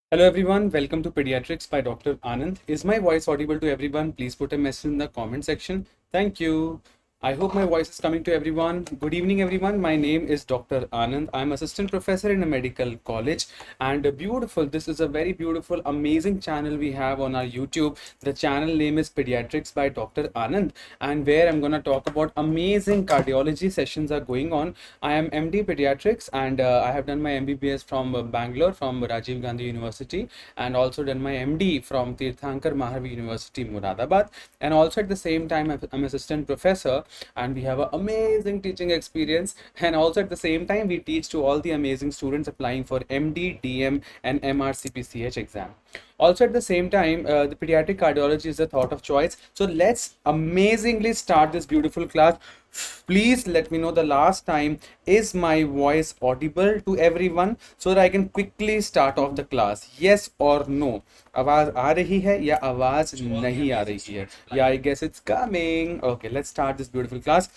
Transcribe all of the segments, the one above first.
Hello everyone, welcome to Pediatrics by Dr. Anand. Is my voice audible to everyone? Please put a message in the comment section. Thank you. I hope my voice is coming to everyone. Good evening everyone. My name is Dr. Anand. I'm assistant professor in a medical college and this is a very beautiful, amazing channel we have on our YouTube. The channel name is Pediatrics by Dr. Anand and where I'm going to talk about amazing cardiology sessions are going on. I am MD Pediatrics and I have done my MBBS from Bangalore from Rajiv Gandhi University and also done my MD from Tirthankar Mahavi University, Muradabad. And also at the same time, I'm assistant professor and we have an amazing teaching experience. And also at the same time, we teach to all the amazing students applying for MD, DM and MRCPCH exam. Also at the same time, the pediatric cardiology is a thought of choice. So let's amazingly start this beautiful class. Please let me know the last time, is my voice audible to everyone so that I can quickly start off the class? Yes or no? आवाज आ रही है या आवाज नहीं आ रही है? Yeah, I guess it's coming. Okay, let's start this beautiful class.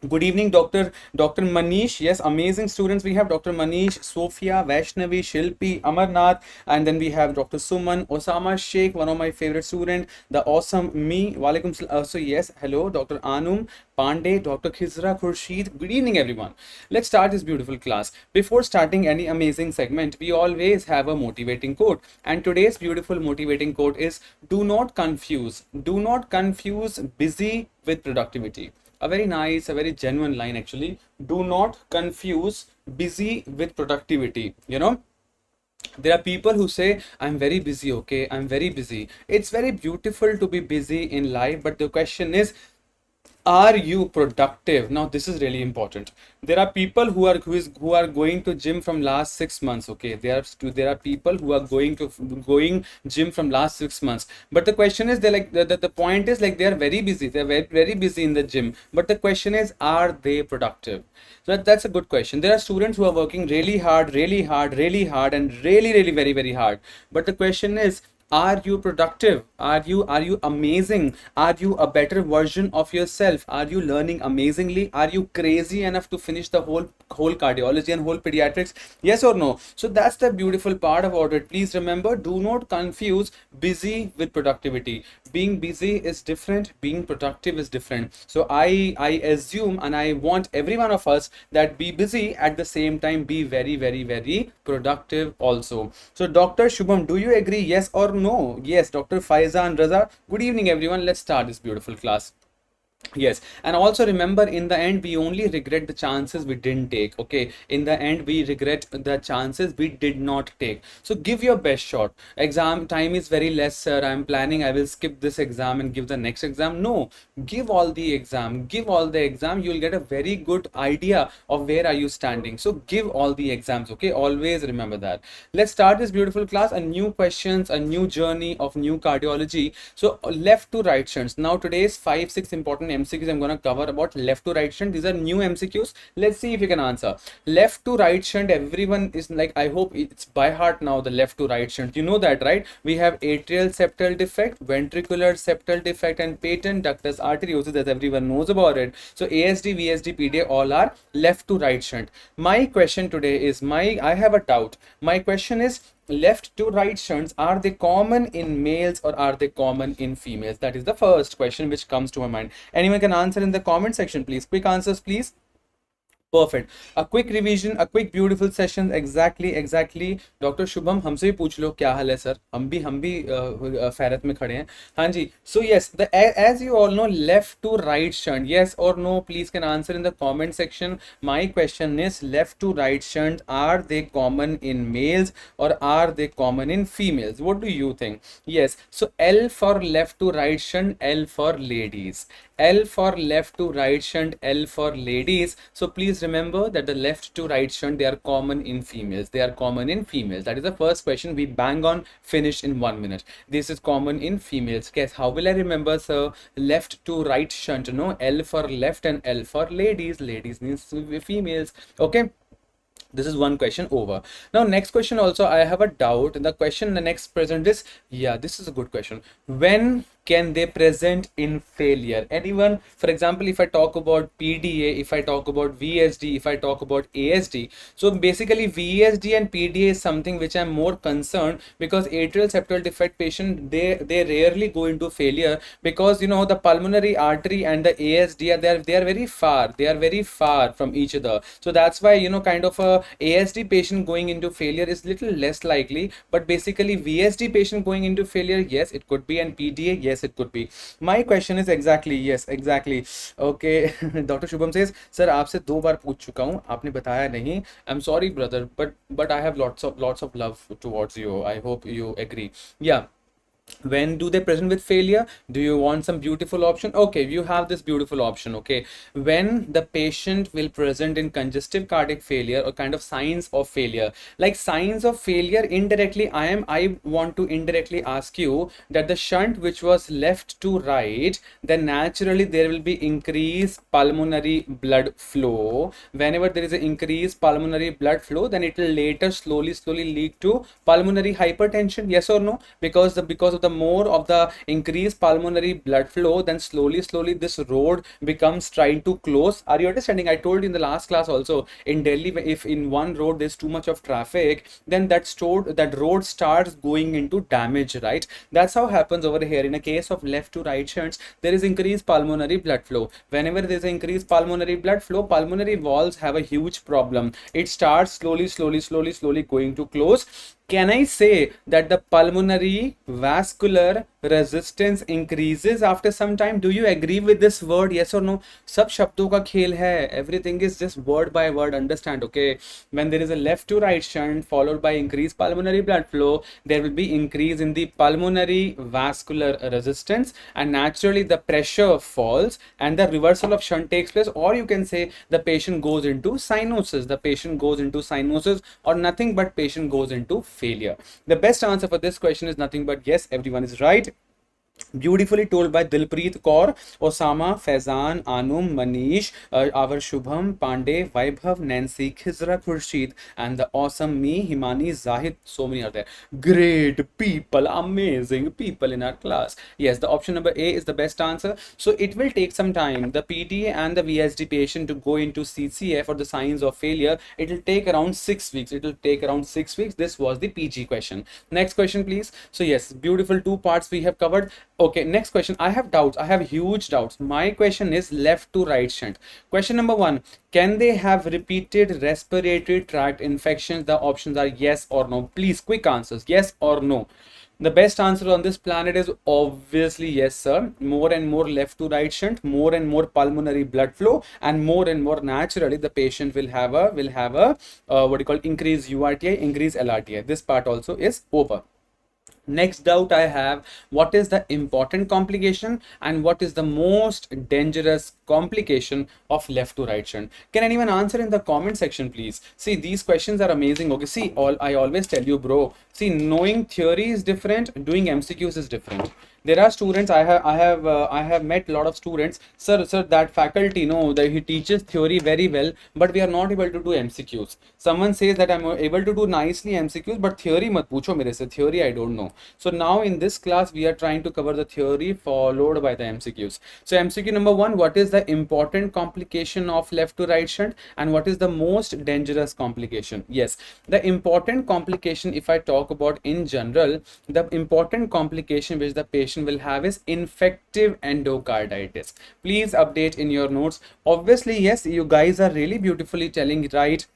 Good evening, Dr. Manish. Yes, amazing students. We have Dr. Manish, Sophia, Vaishnavi, Shilpi, Amarnath, and then we have Dr. Suman, Osama Sheikh, one of my favorite students, the awesome me. Walaikum salam. So yes, hello, Dr. Anum, Pandey, Dr. Khizra, Khurshid. Good evening, everyone. Let's start this beautiful class. Before starting any amazing segment, we always have a motivating quote. And today's beautiful motivating quote is, do not confuse busy with productivity. A very nice, a very genuine line actually. Do not confuse busy with productivity. There are people who say, I'm very busy, okay? I'm very busy. It's very beautiful to be busy in life, but the question is, are you productive? Now this is really important. There are people who are going to gym from last 6 months, okay? There are people who are going gym from last 6 months, but the question is, they're like the point is like, they are very busy, they're very, very busy in the gym, but the question is, are they productive? So that's a good question. There are students who are working really hard and really very, very hard, but the question is, are you productive? Are you amazing? Are you a better version of yourself? Are you learning amazingly? Are you crazy enough to finish the whole cardiology and whole pediatrics? Yes or no? So that's the beautiful part about it. Please remember, do not confuse busy with productivity. Being busy is different, being productive is different. So I assume and I want every one of us that be busy, at the same time be very, very productive also. So Dr. Shubham, do you agree? Yes or no? Yes, Dr. Faizan Raza. Good evening everyone. Let's start this beautiful class. Yes, and also remember, in the end we only regret the chances we didn't take. Okay, in the end we regret the chances we did not take. So give your best shot. Exam time is very less, sir. I'm planning I will skip this exam and give the next exam. No, give all the exam, you'll get a very good idea of where are you standing. So give all the exams. Okay, always remember that. Let's start this beautiful class. A new questions, a new journey of new cardiology. So left to right shunts. Now today's 5-6 important MCQs I'm going to cover about left to right shunt. These are new MCQs. Let's see if you can answer. Left to right shunt, everyone is like, I hope it's by heart now, the left to right shunt. You know that, right? We have atrial septal defect, ventricular septal defect, and patent ductus arteriosus, as everyone knows about it. So ASD, VSD, PDA all are left to right shunt. My question today is, I have a doubt. My question is, left to right shunts, are they common in males or are they common in females? That is the first question which comes to my mind. Anyone can answer in the comment section, please. Quick answers, please. Perfect. A quick revision, a quick beautiful session. Exactly. Dr. Shubham, हमसे भी पूछ लो क्या हाल है sir? हम भी फैरत में खड़े हैं. हाँ जी. So yes, as you all know, left to right shunt. Yes or no? Please can answer in the comment section. My question is, left to right shunt, are they common in males or are they common in females? What do you think? Yes. So L for left to right shunt, L for ladies. L for left to right shunt, L for ladies. So please remember that the left to right shunt, they are common in females. That is the first question. We bang on, finished in 1 minute. This is common in females. Guess how will I remember, sir? Left to right shunt. No, L for left and L for ladies. Ladies means females. Okay. This is one question over. Now next question also, I have a doubt. The question the next present is, yeah, this is a good question. When can they present in failure? Anyone? For example, if I talk about PDA, if I talk about VSD, if I talk about ASD, so basically VSD and PDA is something which I'm more concerned, because atrial septal defect patient, they rarely go into failure, because you know the pulmonary artery and the ASD are they are very far from each other. So that's why, you know, kind of a ASD patient going into failure is little less likely, but basically VSD patient going into failure, yes it could be, and PDA, yes it could be. My question is exactly, yes exactly. Okay. Dr. Shubham says, sir आपसे 2 बार पूछ चुका हूँ, आपने बताया नहीं. I'm sorry brother, but I have lots of love towards you. I hope you agree. Yeah. When do they present with failure? Do you want some beautiful option? Okay, you have this beautiful option. Okay, when the patient will present in congestive cardiac failure, or kind of signs of failure, like signs of failure indirectly, I want to indirectly ask you that the shunt which was left to right, then naturally there will be increased pulmonary blood flow. Whenever there is an increased pulmonary blood flow, then it will later slowly lead to pulmonary hypertension. Yes or no? Because of the more of the increased pulmonary blood flow, then slowly this road becomes trying to close. Are you understanding? I told you in the last class also, in Delhi, if in one road there's too much of traffic, then that road starts going into damage, right? That's how happens over here. In a case of left to right shunts, there is increased pulmonary blood flow. Whenever there's increased pulmonary blood flow, pulmonary valves have a huge problem. It starts slowly going to close. Can I say that the pulmonary vascular resistance increases after some time? Do you agree with this word? Yes or no? सब शब्दों का खेल है. Everything is just word by word. Understand? Okay. When there is a left to right shunt followed by increased pulmonary blood flow, there will be increase in the pulmonary vascular resistance, and naturally the pressure falls and the reversal of shunt takes place. Or you can say the patient goes into cyanosis. The patient goes into cyanosis, or nothing but patient goes into failure. The best answer for this question is nothing but yes, everyone is right. Beautifully told by Dilpreet Kaur, Osama, Faizan, Anum, Manish, our Shubham, Pandey, Vaibhav, Nancy, Khizra, Khurshid, and the awesome me, Himani, Zahid. So many are there. Great people, amazing people in our class. Yes, the option number A is the best answer. So it will take some time. The PDA and the VSD patient to go into CCF or the signs of failure, it will take around 6 weeks. It will take around 6 weeks. This was the PG question. Next question, please. So yes, beautiful 2 parts we have covered. Okay, next question. I have doubts. I have huge doubts. My question is left to right shunt. Question number 1. Can they have repeated respiratory tract infections? The options are yes or no. Please, quick answers. Yes or no. The best answer on this planet is obviously yes, sir. More and more left to right shunt, more and more pulmonary blood flow, and more naturally the patient will have a what you call increased URTI, increased LRTI. This part also is over. Next doubt I have, what is the important complication and what is the most dangerous complication of left to right shunt? Can anyone answer in the comment section, please? See, these questions are amazing. Okay, see, I always tell you, bro, see, knowing theory is different, doing MCQs is different. There are students, I have met a lot of students, sir, that faculty, no, that he teaches theory very well, but we are not able to do MCQs. Someone says that I'm able to do nicely MCQs, but theory mat pucho mere se, theory I don't know. So now in this class, we are trying to cover the theory followed by the MCQs. So MCQ number 1, what is the important complication of left to right shunt and what is the most dangerous complication? Yes, the important complication, if I talk about in general, the important complication which the patient will have is infective endocarditis. Please update in your notes. Obviously, yes, you guys are really beautifully telling, right?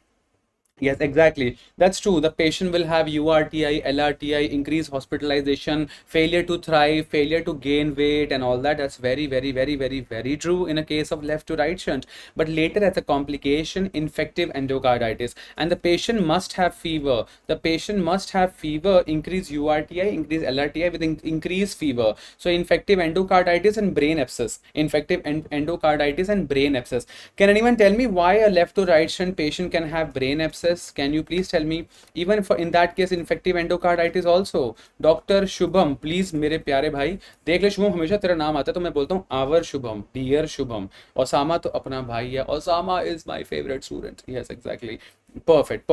Yes, exactly. That's true. The patient will have URTI, LRTI, increased hospitalization, failure to thrive, failure to gain weight, and all that. That's very true in a case of left to right shunt. But later, as a complication, infective endocarditis, and the patient must have fever. The patient must have fever, increase URTI, increase LRTI with increased fever. So, infective endocarditis and brain abscess. Infective endocarditis and brain abscess. Can anyone tell me why a left to right shunt patient can have brain abscess? Can you please tell me? Even for in that case infective endocarditis also. Dr. Shubham, please मेरे प्यारे भाई देख ले. शुभम हमेशा तेरा नाम आता है तो मैं बोलता हूँ आवर शुभम, डियर शुभम. ओसामा तो अपना भाई है. Osama is my favorite student. Yes, exactly. Perfect.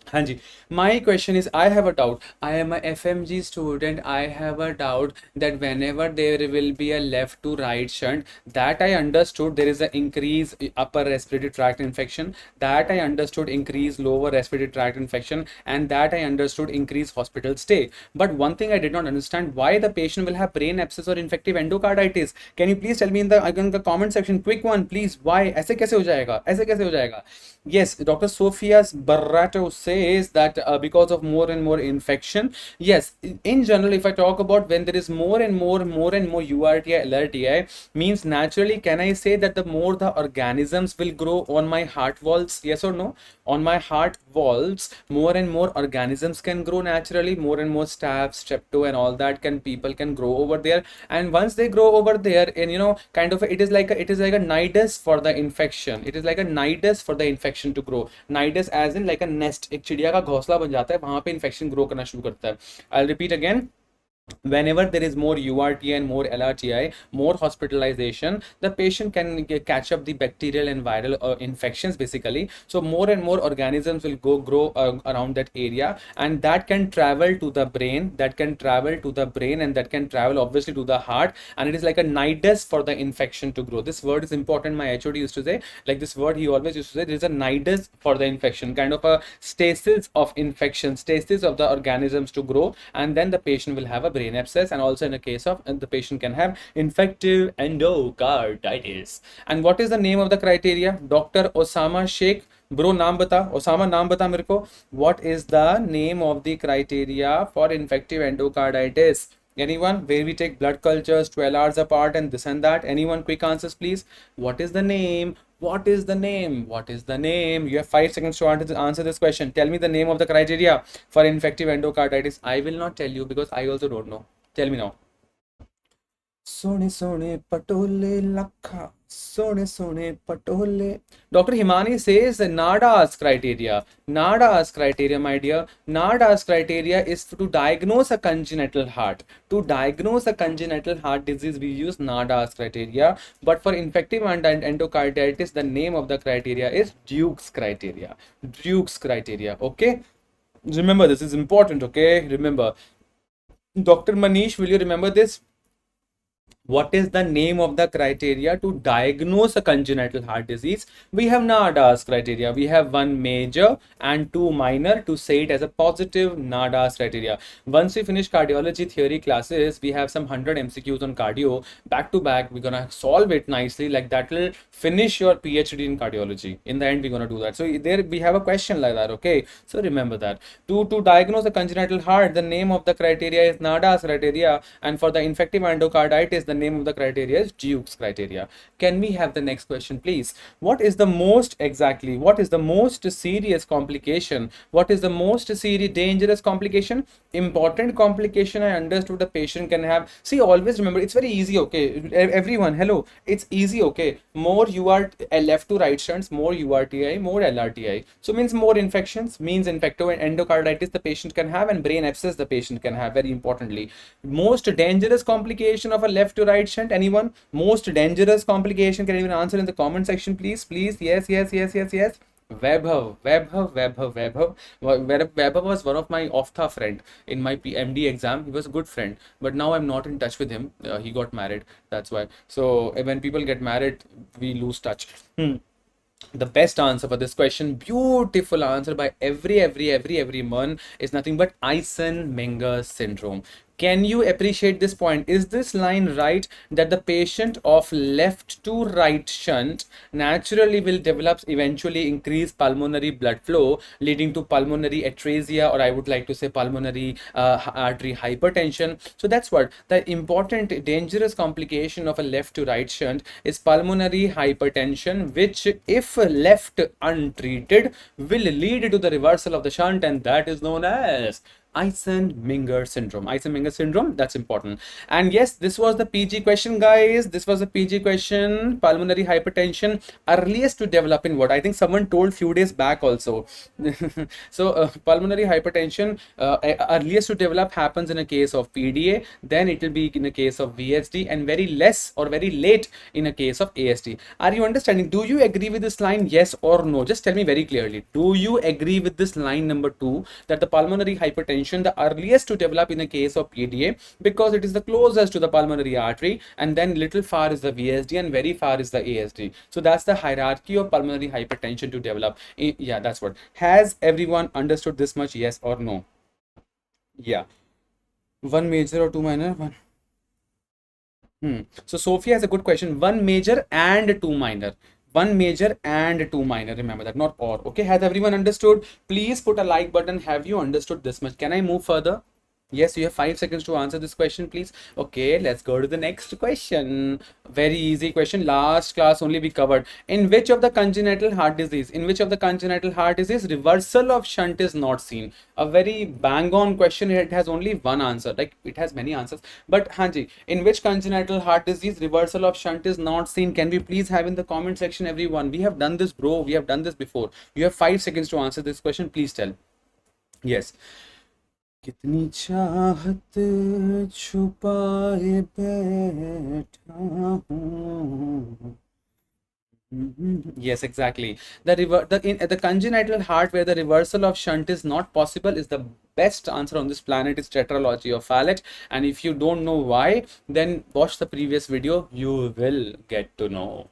Hanji, my question is, I have a doubt. I am a FMG student. I have a doubt that whenever there will be a left to right shunt, that I understood there is an increase upper respiratory tract infection, that I understood increase lower respiratory tract infection, and that I understood increase hospital stay. But one thing I did not understand, why the patient will have brain abscess or infective endocarditis. Can you please tell me in the comment section? Quick one, please. Why? ऐसे कैसे हो जाएगा? ऐसे कैसे हो जाएगा? Yes, Dr. Sophia's Barrato says that because of more and more infection. Yes, in general, if I talk about when there is more and more URTI, LRTI, means naturally, can I say that the more the organisms will grow on my heart walls? Yes or no? On my heart walls, more and more organisms can grow naturally, more and more staph, strepto, and all that people can grow over there. And once they grow over there, and kind of it is like a nidus for the infection. It is like a nidus for the infection to grow. Nidus as in like a nest. एक चिड़िया का घोंसला बन जाता है, वहां पे infection grow करना शुरू करता है. I'll repeat again. Whenever there is more URTI and more LRTI, more hospitalization, the patient can catch up the bacterial and viral infections basically. So more and more organisms will grow around that area, and that can travel to the brain, and that can travel obviously to the heart, and it is like a nidus for the infection to grow. This word is important. My HOD used to say, like this word he always used to say, there is a nidus for the infection, kind of a stasis of infection, stasis of the organisms to grow, and then the patient will have a brain abscess, and also in a case of the patient can have infective endocarditis. And what is the name of the criteria? Dr. Osama Sheikh, bro, naam bata. Osama, naam bata mere ko. What is the name of the criteria for infective endocarditis? Anyone? Where we take blood cultures 12 hours apart and this and that. Anyone? Quick answers, please. What is the name? What is the name? What is the name? You have 5 seconds to answer this question. Tell me the name of the criteria for infective endocarditis. I will not tell you because I also don't know. Tell me now. Sone sone patole lakha. Sone sone patole. Dr. Himani says NADA's criteria. NADA's criteria, my dear. NADA's criteria is to diagnose a congenital heart. To diagnose a congenital heart disease, we use NADA's criteria. But for infective endocarditis, the name of the criteria is Duke's criteria. Duke's criteria. Okay. Remember, this is important. Okay. Remember. Dr. Manish, will you remember this? What is the name of the criteria to diagnose a congenital heart disease? We have NADA's criteria. We have one major and two minor to say it as a positive NADA's criteria. Once we finish cardiology theory classes, we have some 100 MCQs on cardio back to back. We're gonna solve it nicely. Like that will finish your PhD in cardiology. In the end, we're gonna do that. So there we have a question like that. Okay, so remember that. To diagnose a congenital heart, the name of the criteria is NADA's criteria, and for the infective endocarditis, the name of the criteria is Duke's criteria. Can we have the next question, please? What is the most serious complication? What is the most serious dangerous complication? Important complication I understood the patient can have. See, always remember, it's very easy. Okay, everyone, hello, it's easy. Okay, more you are left to right shunts, more URTI, more LRTI. So means more infections, means infective endocarditis the patient can have, and brain abscess the patient can have. Very importantly, most dangerous complication of a left to right shunt. Anyone? Most dangerous complication? Can anyone answer in the comment section, please? Please. Yes. Vaibhav was one of my ophtha friend in my PMD exam. He was a good friend, but now I'm not in touch with him. He got married. That's why. So when people get married, we lose touch. The best answer for this question, beautiful answer by everyone, is nothing but Eisenmenger syndrome. Can you appreciate this point? Is this line right, that the patient of left to right shunt naturally will develop eventually increased pulmonary blood flow, leading to pulmonary atresia, or I would like to say pulmonary artery hypertension? So that's what the important dangerous complication of a left to right shunt is, pulmonary hypertension, which if left untreated will lead to the reversal of the shunt, and that is known as Eisenmenger syndrome. Eisenmenger syndrome, that's important. And yes, this was the PG question, guys. This was the PG question. Pulmonary hypertension, earliest to develop in what? I think someone told few days back also. So pulmonary hypertension, earliest to develop happens in a case of PDA, then it will be in a case of VSD, and very less or very late in a case of ASD. Are you understanding? Do you agree with this line? Yes or no? Just tell me very clearly. Do you agree with this line number 2, that the pulmonary hypertension, the earliest to develop in a case of PDA, because it is the closest to the pulmonary artery, and then little far is the VSD and very far is the ASD. So that's the hierarchy of pulmonary hypertension to develop. Yeah, that's what. Has everyone understood this much? Yes or no? Yeah. One major or two minor? One. So Sophia has a good question. One major and two minor. One major and two minor. Remember that, not or. Okay, has everyone understood? Please put a like button. Have you understood this much? Can I move further? Yes, you have 5 seconds to answer this question, please. Okay, let's go to the next question. Very easy question. Last class only we covered. In which of the congenital heart disease, reversal of shunt is not seen? A very bang on question. It has only one answer. Like, it has many answers. But Hanji, in which congenital heart disease reversal of shunt is not seen? Can we please have in the comment section, everyone? We have done this, bro. We have done this before. You have 5 seconds to answer this question. Please tell. Yes. कितनी चाहत छुपाए बैठा हूँ. Yes, exactly. The congenital heart where the reversal of shunt is not possible is the best answer on this planet is tetralogy of Fallot. And if you don't know why, then watch the previous video. You will get to know.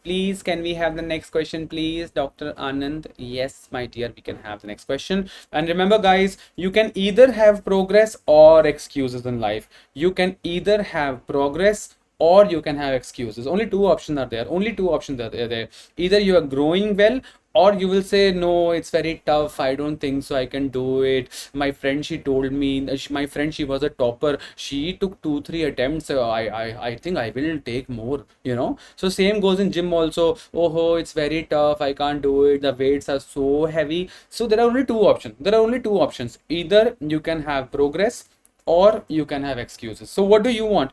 Please, can we have the next question, please, Dr. Anand? Yes, my dear, we can have the next question. And remember, guys, you can either have progress or excuses in life. You can either have progress or you can have excuses. Only two options are there. Only two options are there. Either you are growing well, or you will say, no, it's very tough. I don't think so. I can do it. My friend, she told me, my friend, she was a topper. She took 2-3 attempts. I think I will take more, you know. So same goes in gym also. Oh, it's very tough. I can't do it. The weights are so heavy. So there are only two options. Either you can have progress or you can have excuses. So what do you want?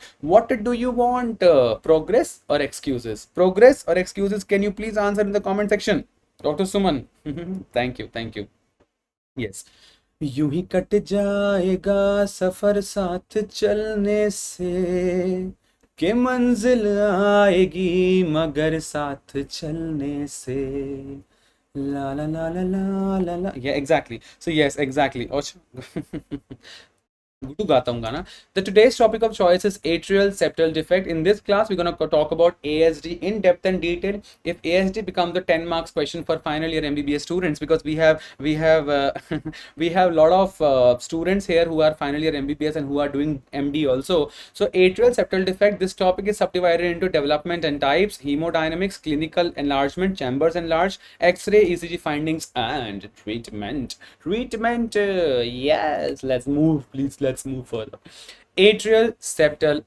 Progress or excuses? Progress or excuses? Can you please answer in the comment section? Dr. Suman. Thank you. Yes. यूं ही cut जाएगा सफर साथ चलने से, के मंजिल आएगी मगर साथ चलने से. La la la la la la la. Yeah, exactly. So yes, exactly. The today's topic of choice is atrial septal defect. In this class, we're going to talk about ASD in depth and detail. If ASD becomes the 10 marks question for final year MBBS students, because we have a lot of students here who are final year MBBS and who are doing MD also. So atrial septal defect, this topic is subdivided into development and types, hemodynamics, clinical enlargement, chambers enlarged, X-ray, ECG findings, and treatment. Yes, let's move, please. Let's move further. Atrial septal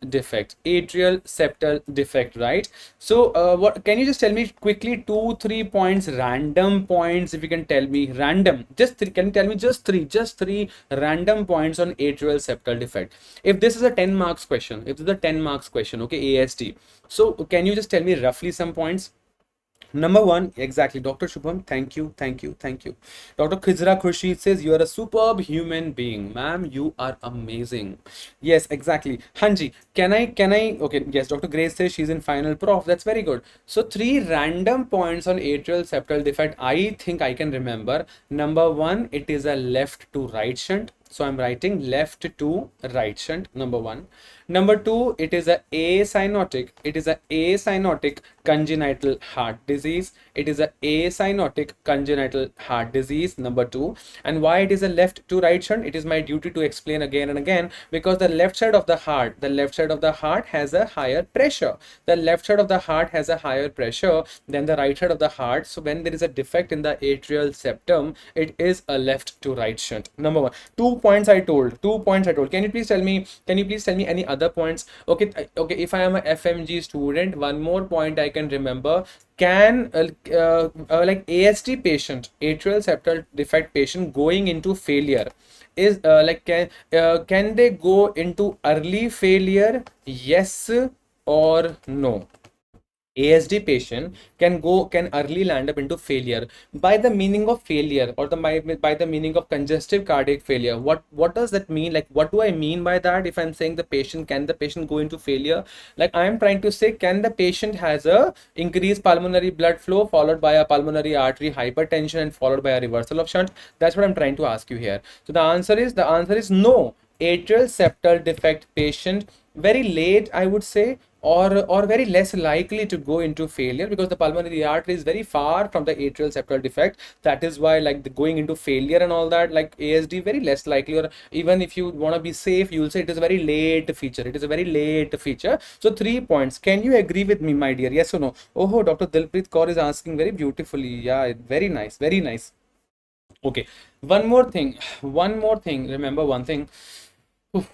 defect, right? So what can you just tell me quickly 2-3 points, random points, if you can tell me random, just three, can you tell me just three random points on atrial septal defect? If this is a 10 marks question, okay, ASD, so can you just tell me roughly some points? Number one, exactly, Dr. Shubham, thank you. Dr. Khizra Khurshid says, you are a superb human being. Ma'am, you are amazing. Yes, exactly. Hanji, can I, okay, yes, Dr. Grace says she's in final prof. That's very good. So 3 random points on atrial septal defect, I think I can remember. Number one, it is a left to right shunt. So I'm writing left to right shunt, number one. Number two, it is a acyanotic congenital heart disease. It is a acyanotic congenital heart disease, number two. And why it is a left to right shunt? It is my duty to explain again and again, because the left side of the heart has a higher pressure. The left side of the heart has a higher pressure than the right side of the heart. So when there is a defect in the atrial septum, it is a left to right shunt. Number one. 2 points I told. Can you please tell me any other points? Okay, if I am a FMG student, one more point I can remember. Can like ASD patient, atrial septal defect patient, going into failure, is like can they go into early failure? Yes or no? ASD patient can early land up into failure. By the meaning of failure, or by the meaning of congestive cardiac failure, what does that mean? Like, what do I mean by that? If I'm saying can the patient go into failure? Like, I am trying to say, can the patient has a increased pulmonary blood flow followed by a pulmonary artery hypertension and followed by a reversal of shunt? That's what I'm trying to ask you here. So the answer is no. Atrial septal defect patient, very late, I would say, or very less likely to go into failure, because the pulmonary artery is very far from the atrial septal defect. That is why, like, the going into failure and all that, like ASD, very less likely. Or even if you want to be safe, you will say it is a very late feature. It is a very late feature. So 3 points. Can you agree with me, my dear? Yes or no? Oh, Dr. Dilpreet Kaur is asking very beautifully. Yeah, very nice, very nice. Okay, one more thing, remember one thing. उफ,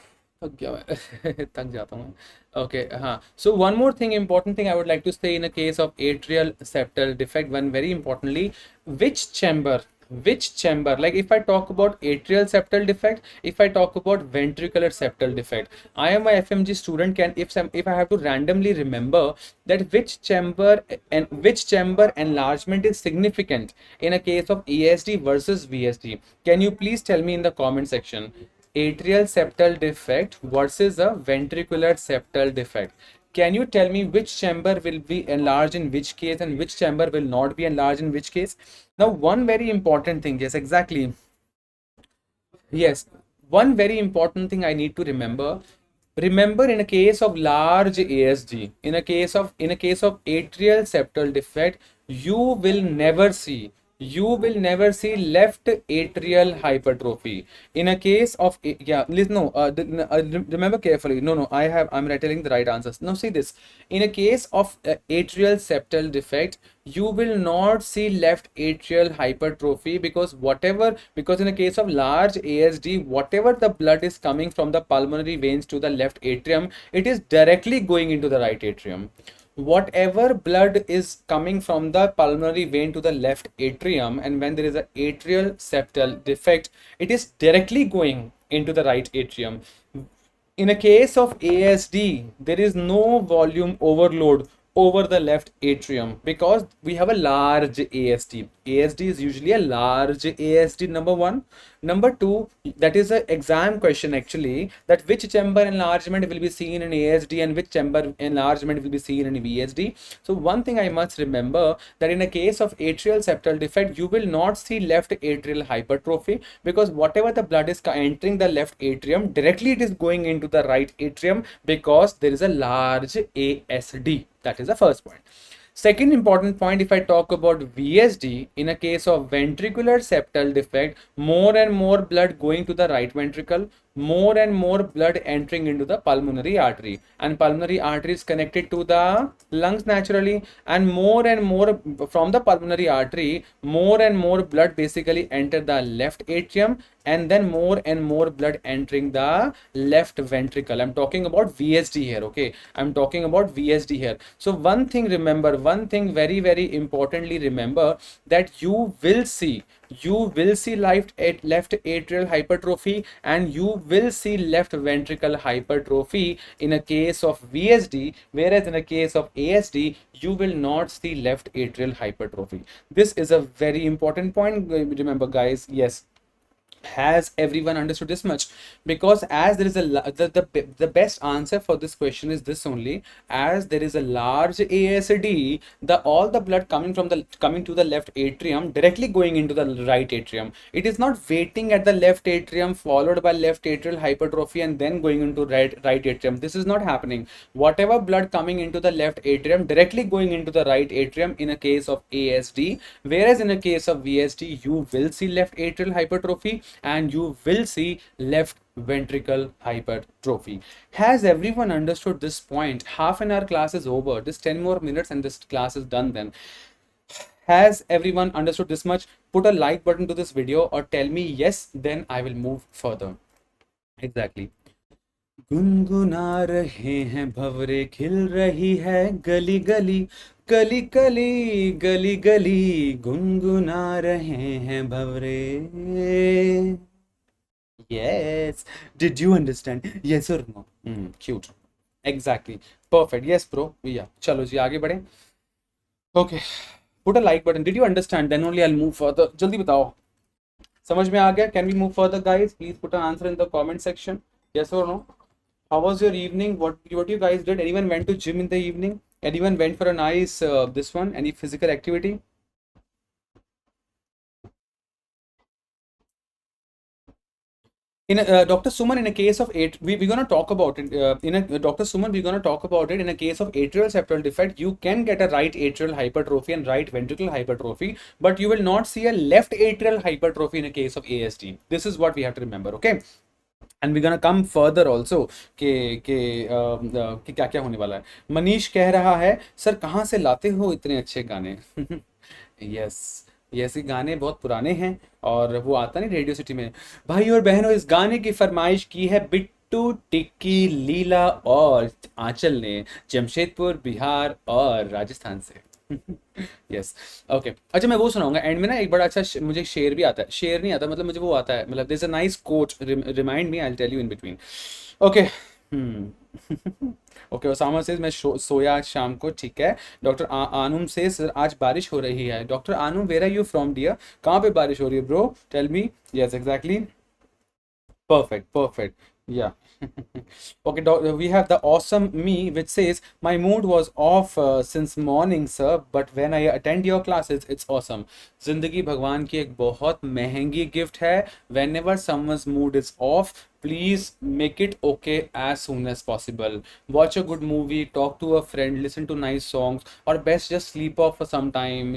थक गया मैं थक जाता हूँ okay, so one more thing, important thing I would like to say in a case of atrial septal defect, one very importantly, which chamber, like if I talk about atrial septal defect, if I talk about ventricular septal defect, I am a FMG student, can if I have to randomly remember that which chamber enlargement is significant in a case of ESD versus VSD, can you please tell me in the comment section? Atrial septal defect versus a ventricular septal defect. Can you tell me which chamber will be enlarged in which case and which chamber will not be enlarged in which case? Now, one very important thing, yes, exactly. Yes, one very important thing I need to remember. Remember, in a case of large ASD, in a case of atrial septal defect, you will never see left atrial hypertrophy. In a case of yeah, listen, no, remember carefully. No, I'm telling the right answers. Now see this. In a case of atrial septal defect, you will not see left atrial hypertrophy, because in a case of large ASD, whatever the blood is coming from the pulmonary veins to the left atrium, it is directly going into the right atrium. Whatever blood is coming from the pulmonary vein to the left atrium, and when there is an atrial septal defect, it is directly going into the right atrium. In a case of ASD, there is no volume overload over the left atrium because we have a large ASD. ASD is usually a large ASD, number one. Number two, that is an exam question actually, that which chamber enlargement will be seen in ASD and which chamber enlargement will be seen in VSD. So one thing I must remember, that in a case of atrial septal defect, you will not see left atrial hypertrophy, because whatever the blood is entering the left atrium, directly it is going into the right atrium because there is a large ASD. That is the first point. Second important point, if I talk about VSD, in a case of ventricular septal defect, more and more blood going to the right ventricle, more and more blood entering into the pulmonary artery, and pulmonary artery is connected to the lungs naturally, and more from the pulmonary artery, more and more blood basically enter the left atrium, and then more and more blood entering the left ventricle. I'm talking about VSD here. Okay, I'm talking about VSD here. So one thing very, very importantly remember, that you will see left atrial hypertrophy and you will see left ventricle hypertrophy in a case of VSD, whereas in a case of ASD you will not see left atrial hypertrophy. This is a very important point. Remember, guys. Yes, has everyone understood this much? Because as there is the best answer for this question is this only, as there is a large ASD, all the blood coming to the left atrium directly going into the right atrium. It is not waiting at the left atrium followed by left atrial hypertrophy and then going into right atrium. This is not happening. Whatever blood coming into the left atrium directly going into the right atrium in a case of ASD, whereas in a case of VSD you will see left atrial hypertrophy and you will see left ventricle hypertrophy. Has everyone understood this point? Half an hour class is over. Just 10 more minutes and this class is done then. Has everyone understood this much? Put a like button to this video or tell me yes, then I will move further. Exactly. गुनगुना रहे हैं भंवरे, खिल रही है गली गली, गली गली गली गली, गुनगुना रहे हैं भंवरे. Yes. Did you understand? Yes or no? Cute. Exactly. Perfect. Yes, bro. Yeah. चलो जी आगे बढ़े. Okay. Put a like button. Did you understand? Then only I'll move further. जल्दी बताओ. समझ में आ गया? Can we move further, guys? Please put an answer in the comment section. Yes or no? How was your evening? What you guys did? Anyone went to gym in the evening? Anyone went for a nice this one? Any physical activity? In Dr. Suman, in a case of we're gonna talk about it. In a Dr. Suman, we're gonna talk about it. In a case of atrial septal defect, you can get a right atrial hypertrophy and right ventricular hypertrophy, but you will not see a left atrial hypertrophy in a case of ASD. This is what we have to remember. Okay. And we gonna come further also कि क्या क्या होने वाला है. मनीष कह रहा है sir कहाँ से लाते हो इतने अच्छे गाने. यस ये ऐसे गाने बहुत पुराने हैं और वो आता नहीं रेडियो सिटी में. भाई और बहनों इस गाने की फरमाइश की है बिट्टू टिक्की लीला और आंचल ने जमशेदपुर बिहार और राजस्थान से. Yes okay. अच्छा मैं वो सुनाऊंगा एंड में ना एक बड़ा अच्छा मुझे शेर भी आता है. शेर नहीं आता मतलब मुझे वो आता है मतलब there is a nice quote remind me I will tell you in between. Okay. Okay Osama से मैं सोया आज शाम को. ठीक है. डॉक्टर आनुम से सर आज बारिश हो रही है. Doctor Anum where are you from dear? कहाँ पे बारिश हो रही है bro? Tell me. Yes exactly. Perfect, perfect. Yeah. Okay, we have the awesome me which says my mood was off since morning sir but when I attend your classes it's awesome. जिंदगी भगवान की एक बहुत महंगी gift है. Whenever someone's mood is off, please make it okay as soon as possible. Watch a good movie, talk to a friend, listen to nice songs, or best just sleep off for some time.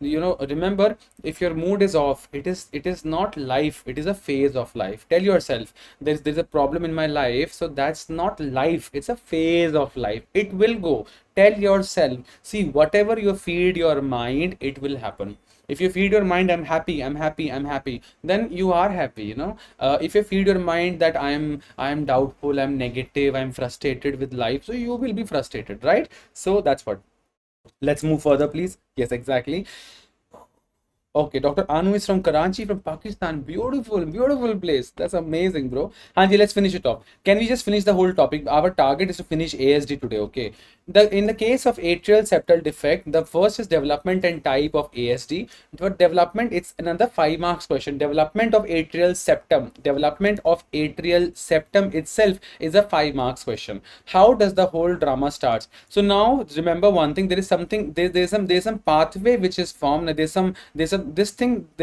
Remember, if your mood is off, it is not life. It is a phase of life. Tell yourself there's a problem in my life, so that's not life. It's a phase of life. It will go. Tell yourself, see, whatever you feed your mind, it will happen. If you feed your mind I'm happy, I'm happy, I'm happy, then you are happy. If you feed your mind that I'm doubtful, I'm negative, I'm frustrated with life, so you will be frustrated, right? So that's what. Let's move further please. Yes exactly. Okay, Dr. Anu is from Karachi, from Pakistan. Beautiful, beautiful place. That's amazing, bro. Hanji, let's finish it off. Can we just finish the whole topic? Our target is to finish ASD today, okay? In the case of atrial septal defect, the first is development and type of ASD. For development, it's another 5 marks question. Development of atrial septum. Development of atrial septum itself is a 5 marks question. How does the whole drama starts? So now remember one thing. There is something. There's some pathway which is formed. There's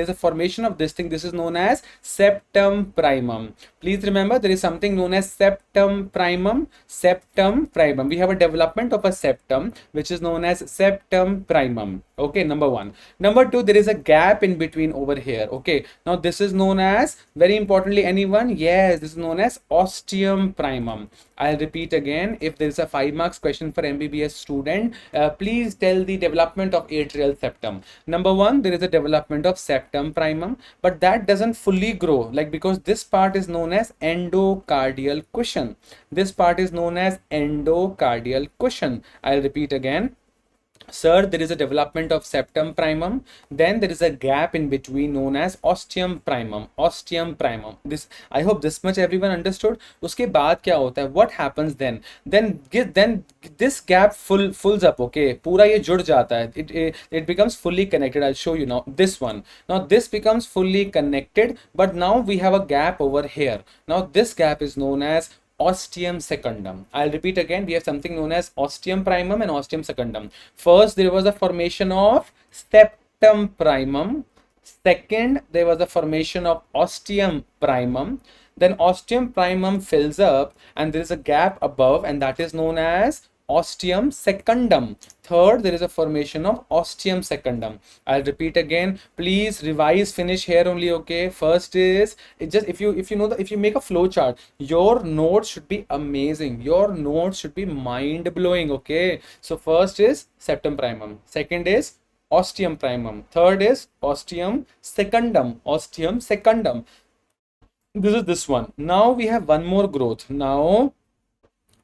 a formation of this thing. This is known as septum primum. Please remember there is something known as septum primum. Septum primum. We have a development of a septum which is known as septum primum. Okay, number one. Number two, there is a gap in between over here. Okay, now this is known as, very importantly, anyone? Yes, this is known as ostium primum. I'll repeat again. If there is a 5 marks question for MBBS student, please tell the development of atrial septum. Number one, there is a development of septum primum, but that doesn't fully grow, like, because this part is known as endocardial cushion. This part is known as endocardial cushion. I'll repeat again. Sir, there is a development of septum primum, then there is a gap in between known as ostium primum. Ostium primum. This, I hope this much everyone understood. उसके बाद क्या होता है? What happens then? Then this gap fills up. Okay, पूरा ये जुड़ जाता है. It becomes fully connected. I'll show you now. This one. Now this becomes fully connected, but now we have a gap over here. Now this gap is known as ostium secundum. I'll repeat again. We have something known as ostium primum and ostium secundum. First, there was a formation of septum primum. Second, there was a formation of ostium primum. Then ostium primum fills up and there is a gap above, and that is known as ostium secundum. Third, there is a formation of ostium secundum. I'll repeat again. Please revise, finish here only. Okay. First is, it just, if you make a flow chart, your notes should be amazing. Your notes should be mind blowing. Okay. So first is septum primum. Second is ostium primum. Third is ostium secundum. Ostium secundum. This is this one. Now we have one more growth. Now,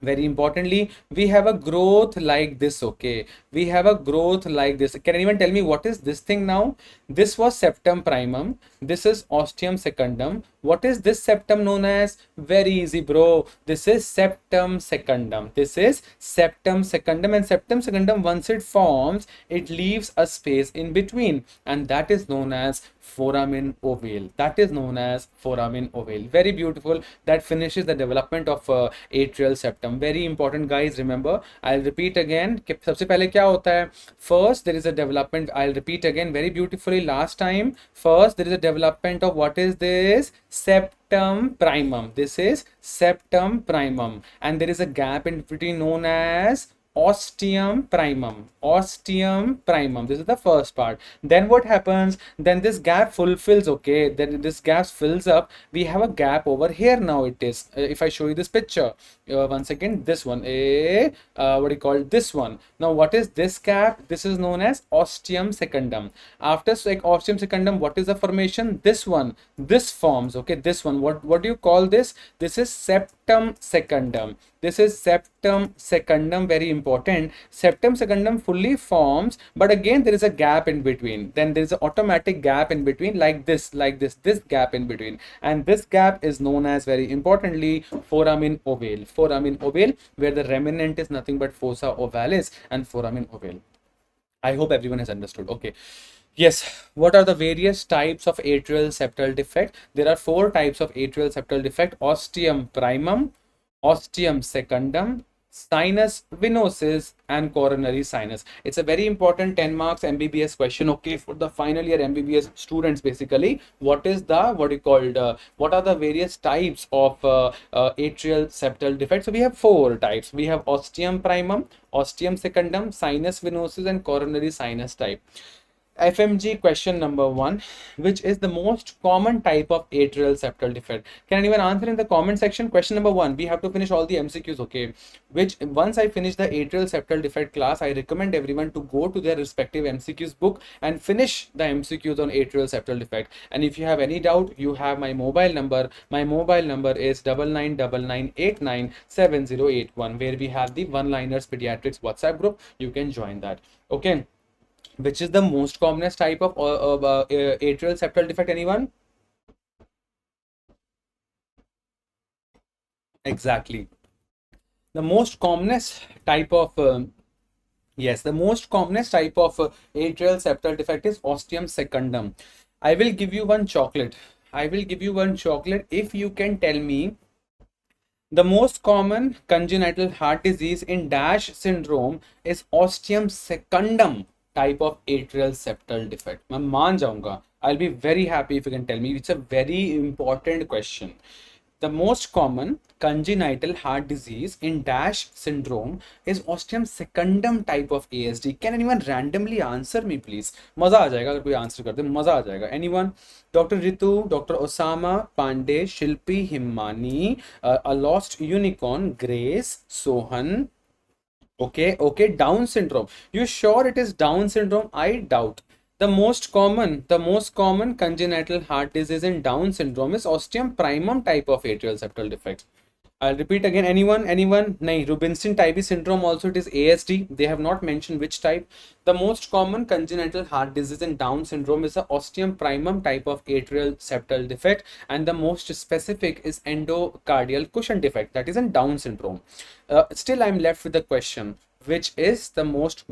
very importantly, we have a growth like this. Okay, we have a growth like this. Can anyone tell me what is this thing now? This was septum primum. This is ostium secundum. What is this septum known as? Very easy, bro. This is septum secundum. This is septum secundum, and septum secundum, once it forms, it leaves a space in between, and that is known as foramen ovale. That is known as foramen ovale. Very beautiful. That finishes the development of atrial septum. Very important, guys. Remember, I'll repeat again. कि सबसे पहले क्या होता है? First, there is a development. I'll repeat again very beautifully. Last time, first there is a development of what is this? Septum primum. This is septum primum, and there is a gap in between known as ostium primum. Ostium primum. This is the first part. Then what happens? Then this gap fulfills. Okay, then this gap fills up. We have a gap over here now. It is. If I show you this picture, once again, this one. What do you call this one? Now, what is this gap? This is known as ostium secundum. After ostium secundum, what is the formation? This one. This forms. Okay, this one. What do you call this? This is septum secundum. This is septum secundum. Very important. Septum secundum fully forms, but again there is a gap in between. Then there is an automatic gap in between, like this, this gap in between, and this gap is known as, very importantly, foramen ovale. Foramen ovale, where the remnant is nothing but fossa ovalis and foramen ovale. I hope everyone has understood. Okay. Yes, what are the various types of atrial septal defect? There are 4 types of atrial septal defect: ostium primum, ostium secundum, sinus venosus, and coronary sinus. It's a very important 10 marks MBBS question, okay, for the final year MBBS students. Basically, what is the, what are the various types of atrial septal defect? So we have 4 types. We have ostium primum, ostium secundum, sinus venosus, and coronary sinus type. FMG question number 1: which is the most common type of atrial septal defect? Can anyone answer in the comment section? Question number 1. We have to finish all the MCQs, okay? Which, once I finish the atrial septal defect class, I recommend everyone to go to their respective MCQs book and finish the MCQs on atrial septal defect. And if you have any doubt, you have my mobile number. My mobile number is 9999897081, where we have the One-Liners Pediatrics WhatsApp group. You can join that, okay? Which is the most commonest type of atrial septal defect? Anyone? Exactly. The most commonest type of yes, the most commonest type of atrial septal defect is ostium secundum. I will give you one chocolate. I will give you one chocolate if you can tell me the most common congenital heart disease in DASH syndrome is ostium secundum type of atrial septal defect. मैं मान जाऊंगा. I'll be very happy if you can tell me. It's a very important question. The most common congenital heart disease in DASH syndrome is ostium secundum type of ASD. Can anyone randomly answer me, please? मजा आ जाएगा अगर कोई answer कर दे, मजा आ जाएगा. Anyone? Dr. Ritu, Dr. Osama, Pandey, Shilpi, Himmani, a lost unicorn, Grace, Sohan. Okay, Down syndrome. You sure it is Down syndrome? I doubt. The most common congenital heart disease in Down syndrome is ostium primum type of atrial septal defect. I'll repeat again. Anyone? Nahi. Rubinstein-Tybee syndrome also, it is ASD. They have not mentioned which type. The most common congenital heart disease in Down syndrome is the ostium primum type of atrial septal defect, and the most specific is endocardial cushion defect, that is in Down syndrome. Still, I'm left with the question: which is the most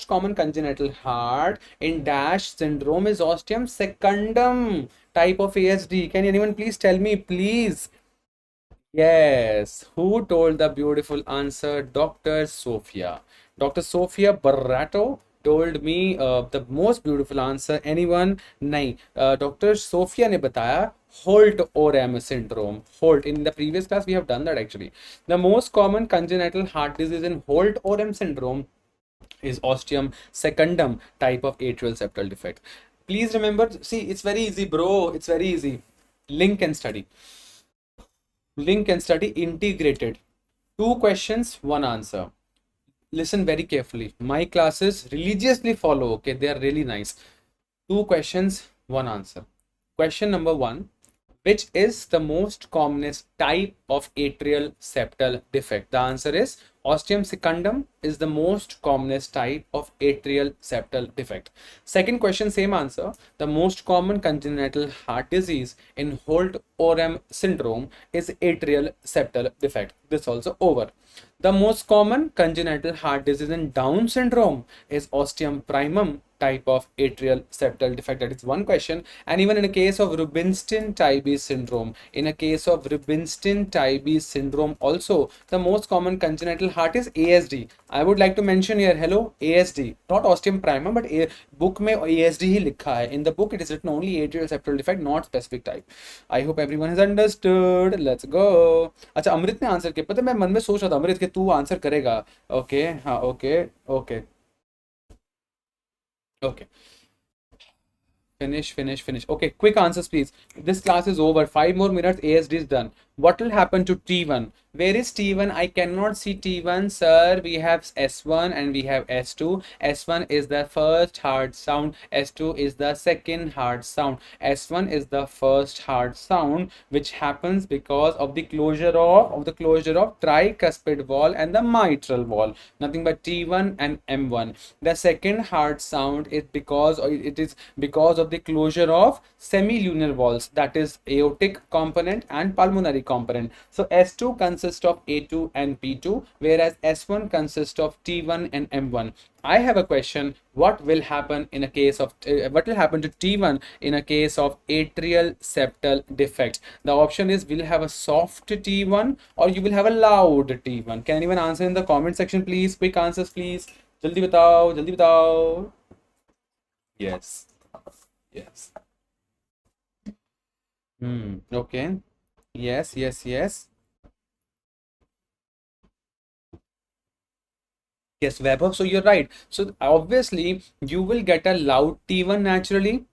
common congenital heart in DASH syndrome is ostium secundum type of ASD. Can anyone please tell me, please? Yes, who told the beautiful answer? Dr. Sophia. Dr. Sophia Barrato told me the most beautiful answer. Anyone? Nahi. Dr. Sophia ne bataya Holt-Oram syndrome. Holt. In the previous class, we have done that actually. The most common congenital heart disease in Holt-Oram syndrome is ostium secundum type of atrial septal defect. Please remember, see, it's very easy, bro. It's very easy. Link and study. Link and study integrated. 2 questions, 1 answer. Listen very carefully. My classes religiously follow, okay? They are really nice. 2 questions, 1 answer. Question number 1. Which is the most commonest type of atrial septal defect? The answer is Ostium secundum is the most commonest type of atrial septal defect. Second question, same answer. The most common congenital heart disease in Holt-Oram syndrome is atrial septal defect. This also over. The most common congenital heart disease in Down syndrome is ostium primum type of atrial septal defect. That is one question. And even in a case of Rubinstein-Tybee syndrome, also the most common congenital heart is ASD. I would like to mention here, hello, ASD, not ostium primum, but book में ASD ही लिखा है. In the book, it is written only atrial septal defect, not specific type. I hope everyone has understood. Let's go. अच्छा, अमृत ने answer किया. पता है मैं मन में सोच रहा था अमृत कि तू आंसर करेगा. ओके, हाँ, okay, okay, okay. Finish. Okay, quick answers, please. This class is over. 5 more minutes. ASD is done. What will happen to T1? Where is T1? I cannot see T1, sir. We have S1 and we have S2. S1 is the first hard sound. S2 is the second hard sound. S1 is the first hard sound, which happens because of the closure of tricuspid wall and the mitral wall. Nothing but T1 and M1. The second hard sound is because of the closure of semilunar walls, that is aortic component and pulmonary component. So S2 consists of A2 and P2, whereas S1 consists of T1 and M1. I have a question. What will happen in a case of what will happen to T1 in a case of atrial septal defect? The option is, will have a soft T1 or you will have a loud T1. Can anyone answer in the comment section, please? Quick answers, please. Jaldi batao, jaldi batao. Yes. Okay. Yes. Yes, Vaibhav. So you're right. So obviously you will get a loud T1 naturally.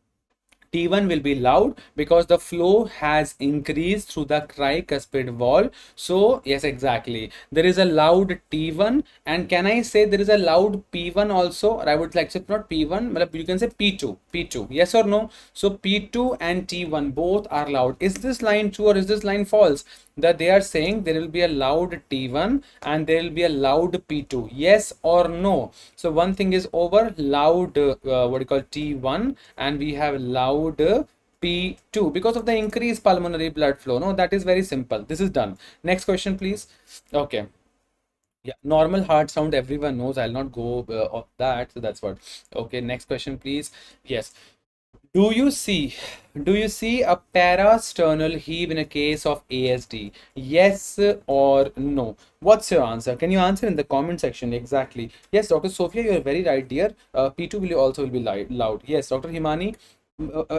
T1 will be loud because the flow has increased through the tricuspid wall. So yes, exactly. There is a loud T1, and can I say there is a loud P1 also? Or I would like to say not P1, but you can say P2. Yes or no? So P2 and T1 both are loud. Is this line true or is this line false? That they are saying there will be a loud T1 and there will be a loud P2. Yes or no? So one thing is over, loud what you call T1, and we have loud P2 because of the increased pulmonary blood flow. No, that is very simple. This is done. Next question, please. Okay. Yeah, normal heart sound everyone knows. I'll not go off that. So that's what. Okay, next question, please. Yes. Do you see a parasternal heave in a case of ASD? Yes or no? What's your answer? Can you answer in the comment section? Exactly. Yes, Dr. Sophia, you're very right, dear. P2 will be loud. Yes, Dr. Himani,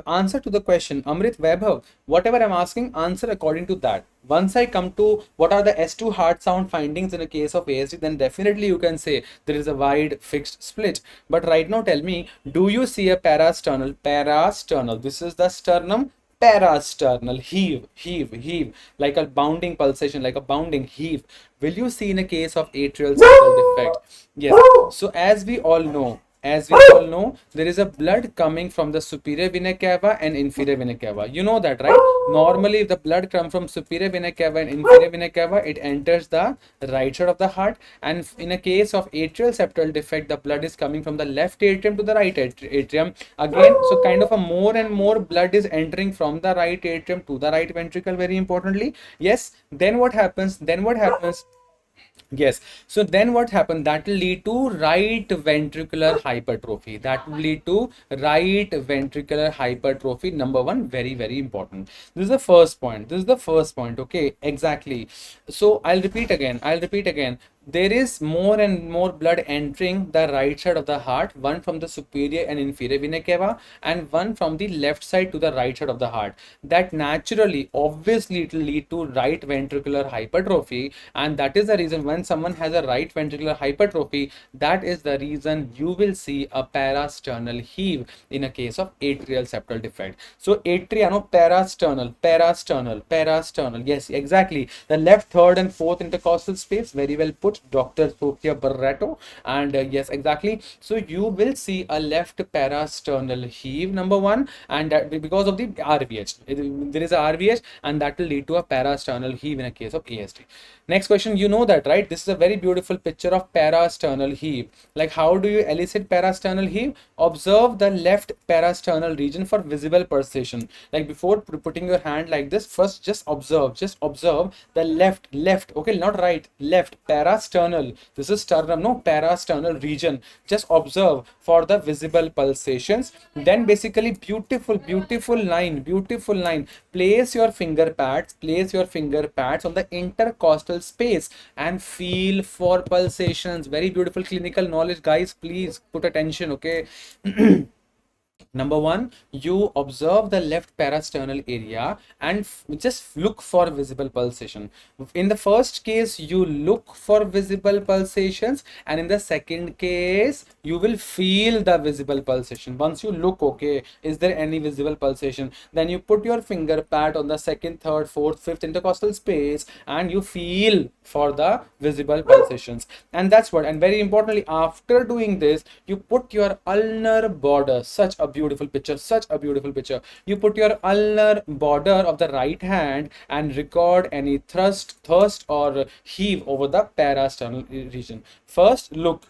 answer to the question. Amrit, Vaibhav, whatever I'm asking, answer according to that. Once I come to what are the S2 hard sound findings in a case of ASD, then definitely you can say there is a wide fixed split. But right now tell me, do you see a parasternal? This is the sternum. Parasternal heave, like a bounding pulsation, like a bounding heave. Will you see in a case of atrial septal defect? Yes. So as we all know, there is a blood coming from the superior vena cava and inferior vena cava. You know that, right? Normally, if the blood comes from superior vena cava and inferior vena cava, it enters the right side of the heart. And in a case of atrial septal defect, the blood is coming from the left atrium to the right atrium. Again, so kind of a more and more blood is entering from the right atrium to the right ventricle, very importantly. Yes. Then what happens? Yes. So then what happened? That will lead to right ventricular hypertrophy. Number one, very, very important. This is the first point. Okay, exactly. So I'll repeat again. There is more and more blood entering the right side of the heart, one from the superior and inferior vena cava and one from the left side to the right side of the heart. That naturally, obviously, it will lead to right ventricular hypertrophy, and that is the reason when someone has a right ventricular hypertrophy, that is the reason you will see a parasternal heave in a case of atrial septal defect. So parasternal. Yes, exactly. The left, third and fourth intercostal space, very well put. host, Dr. Sophia Barreto. And yes, exactly. So you will see a left parasternal heave, number one, and that because of the RVH. There is a RVH, and that will lead to a parasternal heave in a case of ASD. Next question, you know that, right? This is a very beautiful picture of parasternal heave. Like, how do you elicit parasternal heave? Observe the left parasternal region for visible pulsation. Like, before putting your hand like this, first just observe the left, okay, not right, left parasternal. This is sternum, no, parasternal region. Just observe for the visible pulsations. Then basically, beautiful line. Place your finger pads on the intercostal space and feel for pulsations. Very beautiful clinical knowledge, guys. Please put attention, okay? Number one, you observe the left parasternal area and just look for visible pulsation. In the first case, you look for visible pulsations, and in the second case, you will feel the visible pulsation. Once you look, okay, is there any visible pulsation? Then you put your finger pad on the second, third, fourth, fifth intercostal space and you feel for the visible pulsations. And that's what, and very importantly, after doing this, you put your ulnar border, such a beautiful picture. You put your ulnar border of the right hand and record any thrust or heave over the parasternal region. First, look,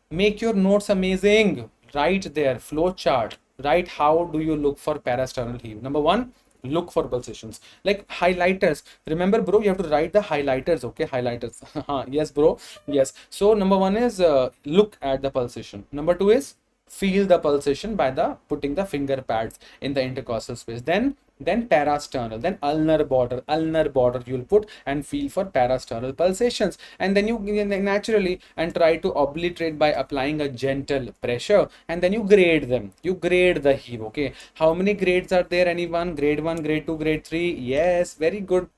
make your notes amazing. Write there, flow chart. Write how do you look for parasternal heave. Number one, look for pulsations. Like highlighters, remember bro, you have to write the highlighters, okay? Highlighters. Yes bro, yes. So number one is look at the pulsation. Number two is feel the pulsation by the putting the finger pads in the intercostal space. Then parasternal, then ulnar border you'll put and feel for parasternal pulsations, and then you naturally and try to obliterate by applying a gentle pressure, and then you grade them. You grade the heave, okay? How many grades are there? Anyone? Grade 1, grade 2, grade 3? Yes, very good.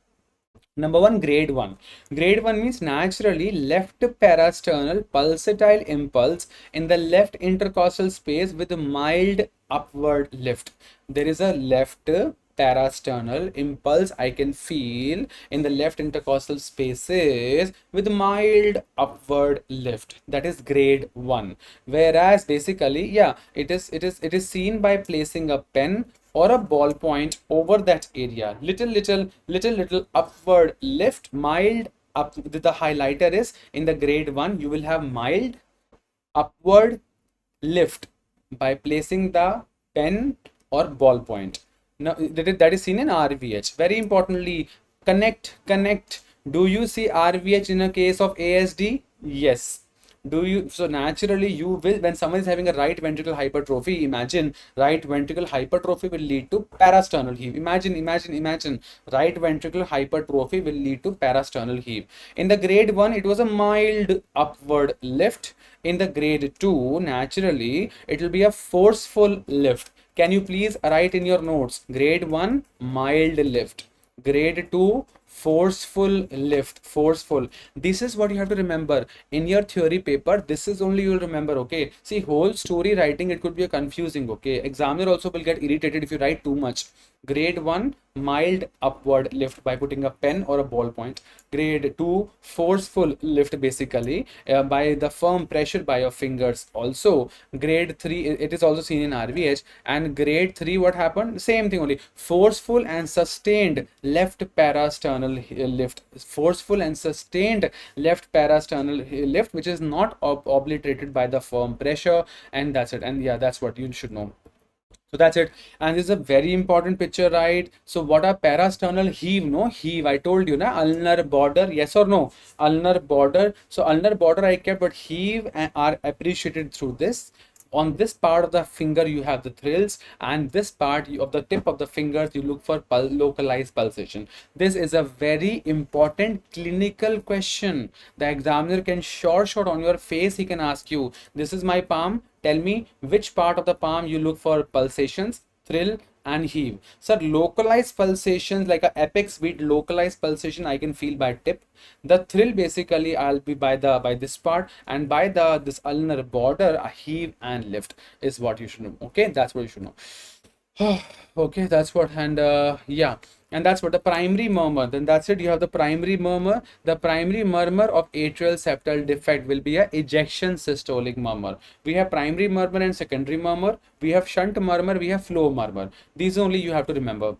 Number one, grade 1. Grade 1 means naturally left parasternal pulsatile impulse in the left intercostal space with a mild upward lift. There is a left parasternal impulse I can feel in the left intercostal spaces with mild upward lift. That is grade 1. Whereas basically, yeah, it is seen by placing a pen or a ballpoint over that area. Little upward lift, mild up. The highlighter is in the grade 1. You will have mild upward lift by placing the pen or ballpoint. Now that is seen in RVH. Very importantly, connect. Do you see RVH in a case of ASD? Yes. Do you? So naturally you will, when someone is having a right ventricle hypertrophy, imagine right ventricle hypertrophy will lead to parasternal heave. Imagine right ventricle hypertrophy will lead to parasternal heave. In the grade 1 it was a mild upward lift. In the grade 2 naturally it will be a forceful lift. Can you please write in your notes? Grade 1 mild lift, grade 2 forceful lift. This is what you have to remember in your theory paper. This is only you will remember, okay? See, whole story writing, it could be a confusing, okay? Examiner also will get irritated if you write too much. Grade 1 mild upward lift by putting a pen or a ballpoint. Grade 2 forceful lift, basically by the firm pressure by your fingers. Also grade 3, it is also seen in RVH. And grade 3, what happened? Same thing, only forceful and sustained left parasternal lift. Forceful and sustained left parasternal lift, which is not obliterated by the firm pressure. And that's it. And yeah, that's what you should know. So that's it. And this is a very important picture, right? So what are parasternal heave? No, heave, I told you, na, ulnar border, yes or no? Ulnar border. So ulnar border I kept, but heave are appreciated through this. On this part of the finger you have the thrills, and this part of the tip of the fingers you look for localized pulsation. This is a very important clinical question. The examiner can short on your face, he can ask you, this is my palm, tell me which part of the palm you look for pulsations, thrill and heave. So localized pulsations, like a apex beat localized pulsation I can feel by tip. The thrill basically I'll be by this part, and by this ulnar border a heave and lift is what you should know. Okay, that's what you should know. Okay, that's what. And yeah, And that's what the primary murmur, then that's it, you have the primary murmur. The primary murmur of atrial septal defect will be a ejection systolic murmur. We have primary murmur and secondary murmur, we have shunt murmur, we have flow murmur. These only you have to remember.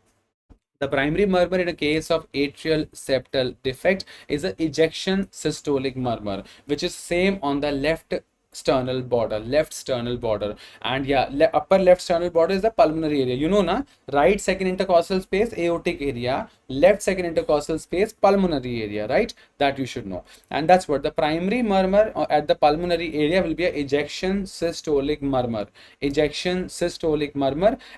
The primary murmur in a case of atrial septal defect is a ejection systolic murmur, which is same on the left sternal border, and yeah, upper left sternal border is the pulmonary area, you know na, right second intercostal space aortic area, left second intercostal space pulmonary area, right? That you should know. And that's what the primary murmur at the pulmonary area will be a ejection systolic murmur,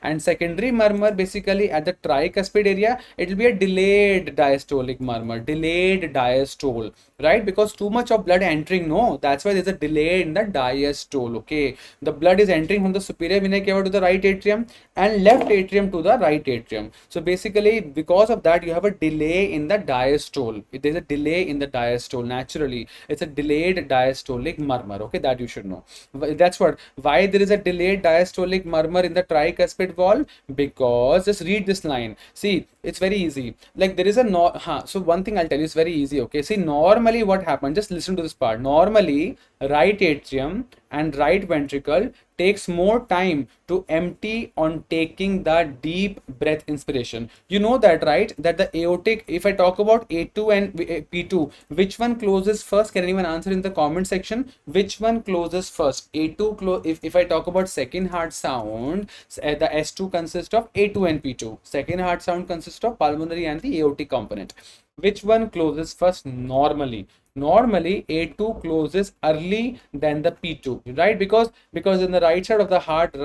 and secondary murmur basically at the tricuspid area, it will be a delayed diastolic murmur, delayed diastole, right? Because too much of blood entering, no, that's why there's a delay in the diastole. Okay, the blood is entering from the superior vena cava to the right atrium and left atrium to the right atrium. So basically because of that you have a delay in the diastole. There's a delay in the diastole, naturally it's a delayed diastolic murmur. Okay, that you should know. That's what, why there is a delayed diastolic murmur in the tricuspid wall, because just read this line. See, it's very easy. Like there is a so one thing I'll tell you is very easy. Okay, see, normally what happens, just listen to this part. Normally right atrium and right ventricle takes more time to empty on taking the deep breath inspiration. You know that, right? That the aortic, if I talk about A2 and P2, which one closes first? Can anyone answer in the comment section? Which one closes first? A2 if I talk about second heart sound, the S2 consists of A2 and P2. Second heart sound consists of pulmonary and the aortic component. Which one closes first? Normally A2 closes early than the P2, right? Because in the right side of the heart,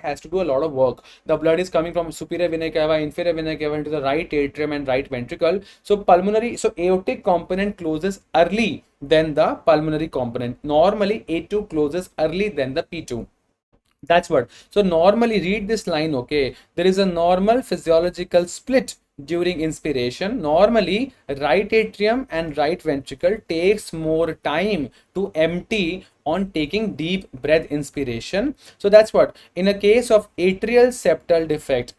has to do a lot of work. The blood is coming from superior vena cava, inferior vena cava into the right atrium and right ventricle. So aortic component closes early than the pulmonary component. Normally A2 closes early than the P2. That's what. So normally read this line, okay? There is a normal physiological split during inspiration. Normally right atrium and right ventricle takes more time to empty on taking deep breath inspiration. So that's what, in a case of atrial septal defect,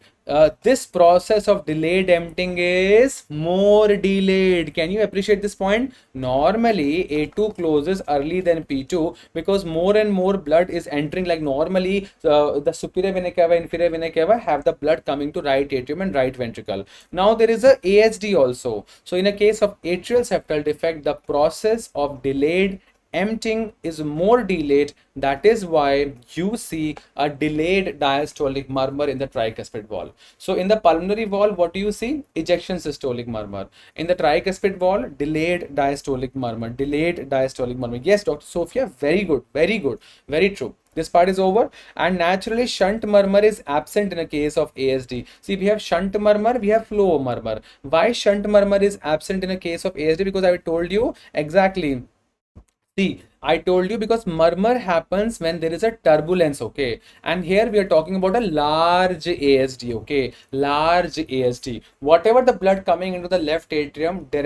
this process of delayed emptying is more delayed. Can you appreciate this point? Normally A2 closes early than P2 because more and more blood is entering. Like normally the superior vena cava, inferior vena cava have the blood coming to right atrium and right ventricle. Now there is a ASD also. So in a case of atrial septal defect, the process of delayed emptying is more delayed. That is why you see a delayed diastolic murmur in the tricuspid wall. So in the pulmonary wall, what do you see? Ejection systolic murmur. In the tricuspid wall, delayed diastolic murmur. Yes, Dr. Sophia, very good, very true. This part is over. And naturally shunt murmur is absent in a case of ASD. See, we have shunt murmur, we have flow murmur. Why shunt murmur is absent in a case of ASD? Because I told you exactly. See, I told you because murmur happens when there is a turbulence, okay? And here we are talking about a large ASD, okay? Large ASD. Whatever the blood coming into the left atrium, it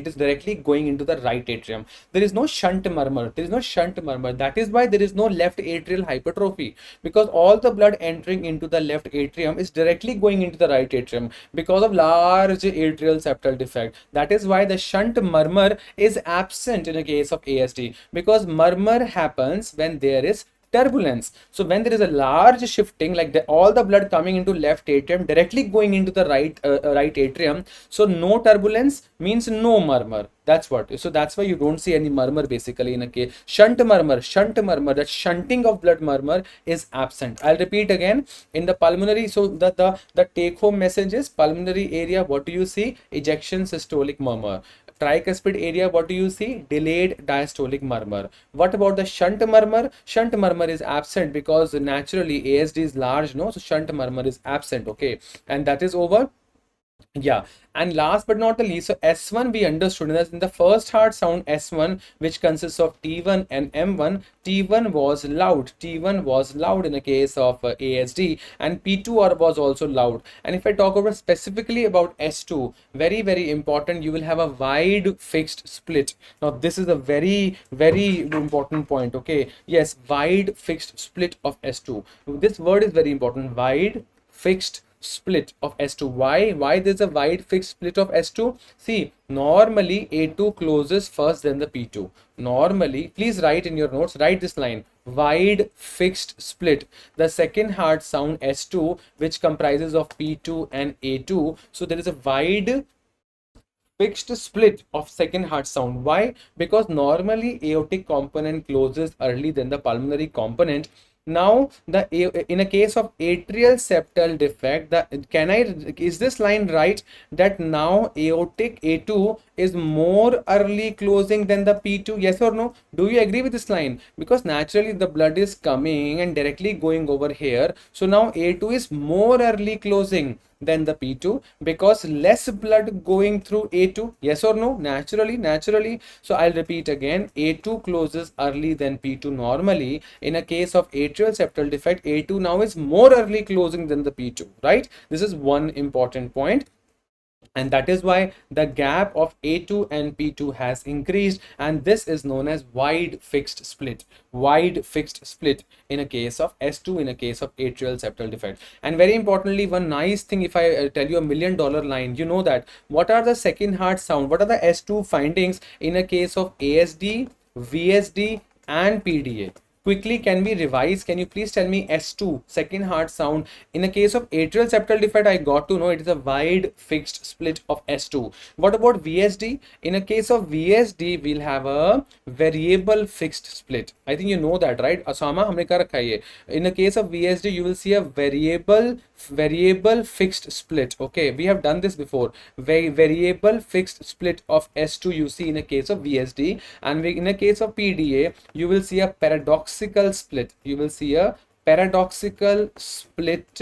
is directly going into the right atrium. There is no shunt murmur. That is why there is no left atrial hypertrophy, because all the blood entering into the left atrium is directly going into the right atrium because of large atrial septal defect. That is why the shunt murmur is absent in a case of ASD. Because murmur happens when there is turbulence. So when there is a large shifting, like all the blood coming into left atrium directly going into the right atrium, so no turbulence means no murmur. That's what. So that's why you don't see any murmur basically in a case. Shunt murmur, that shunting of blood murmur is absent. I'll repeat again. In the pulmonary, so the take home message is pulmonary area, what do you see? Ejection systolic murmur. Tricuspid area, what do you see? Delayed diastolic murmur. What about the shunt murmur? Shunt murmur is absent because naturally ASD is large, no? So shunt murmur is absent, okay? And that is over. Yeah, and last but not the least, so S1 we understood that in the first heart sound S1, which consists of T1 and M1, T1 was loud in the case of ASD, and P2R was also loud. And if I talk about specifically about S2, very important, you will have a wide fixed split. Now this is a very important point, okay? Yes, wide fixed split of S2. This word is very important, wide fixed split of S2. Why there's a wide fixed split of S2? See, normally A2 closes first, then the P2. Normally, please write in your notes, write this line: wide fixed split. The second hard sound S2, which comprises of P2 and A2. So there is a wide fixed split of second heart sound. Why? Because normally aortic component closes early than the pulmonary component. Now, in a case of atrial septal defect, is this line right, that now aortic A2 is more early closing than the P2? Yes or no? Do you agree with this line? Because naturally the blood is coming and directly going over here. So now A2 is more early closing than the P2 because less blood going through A2. Yes or no? Naturally. So I'll repeat again, A2 closes early than P2 normally. In a case of atrial septal defect, A2 now is more early closing than the P2, right? This is one important point. And that is why the gap of A2 and P2 has increased, and this is known as wide fixed split. Wide fixed split in a case of S2, in a case of atrial septal defect. And very importantly, one nice thing, if I tell you a $1 million line, you know that what are the second heart sound, what are the S2 findings in a case of ASD, VSD and PDA? Quickly, can we revise? Can you please tell me S2, second heart sound? In a case of atrial septal defect, I got to know it is a wide fixed split of S2. What about VSD? In a case of VSD, we'll have a variable fixed split. I think you know that, right? Asama, humne kar rakha hai. In a case of VSD, you will see a variable fixed split. Okay, we have done this before. Variable fixed split of S2 you see in a case of VSD, and in a case of PDA, you will see a paradoxical split. You will see a paradoxical split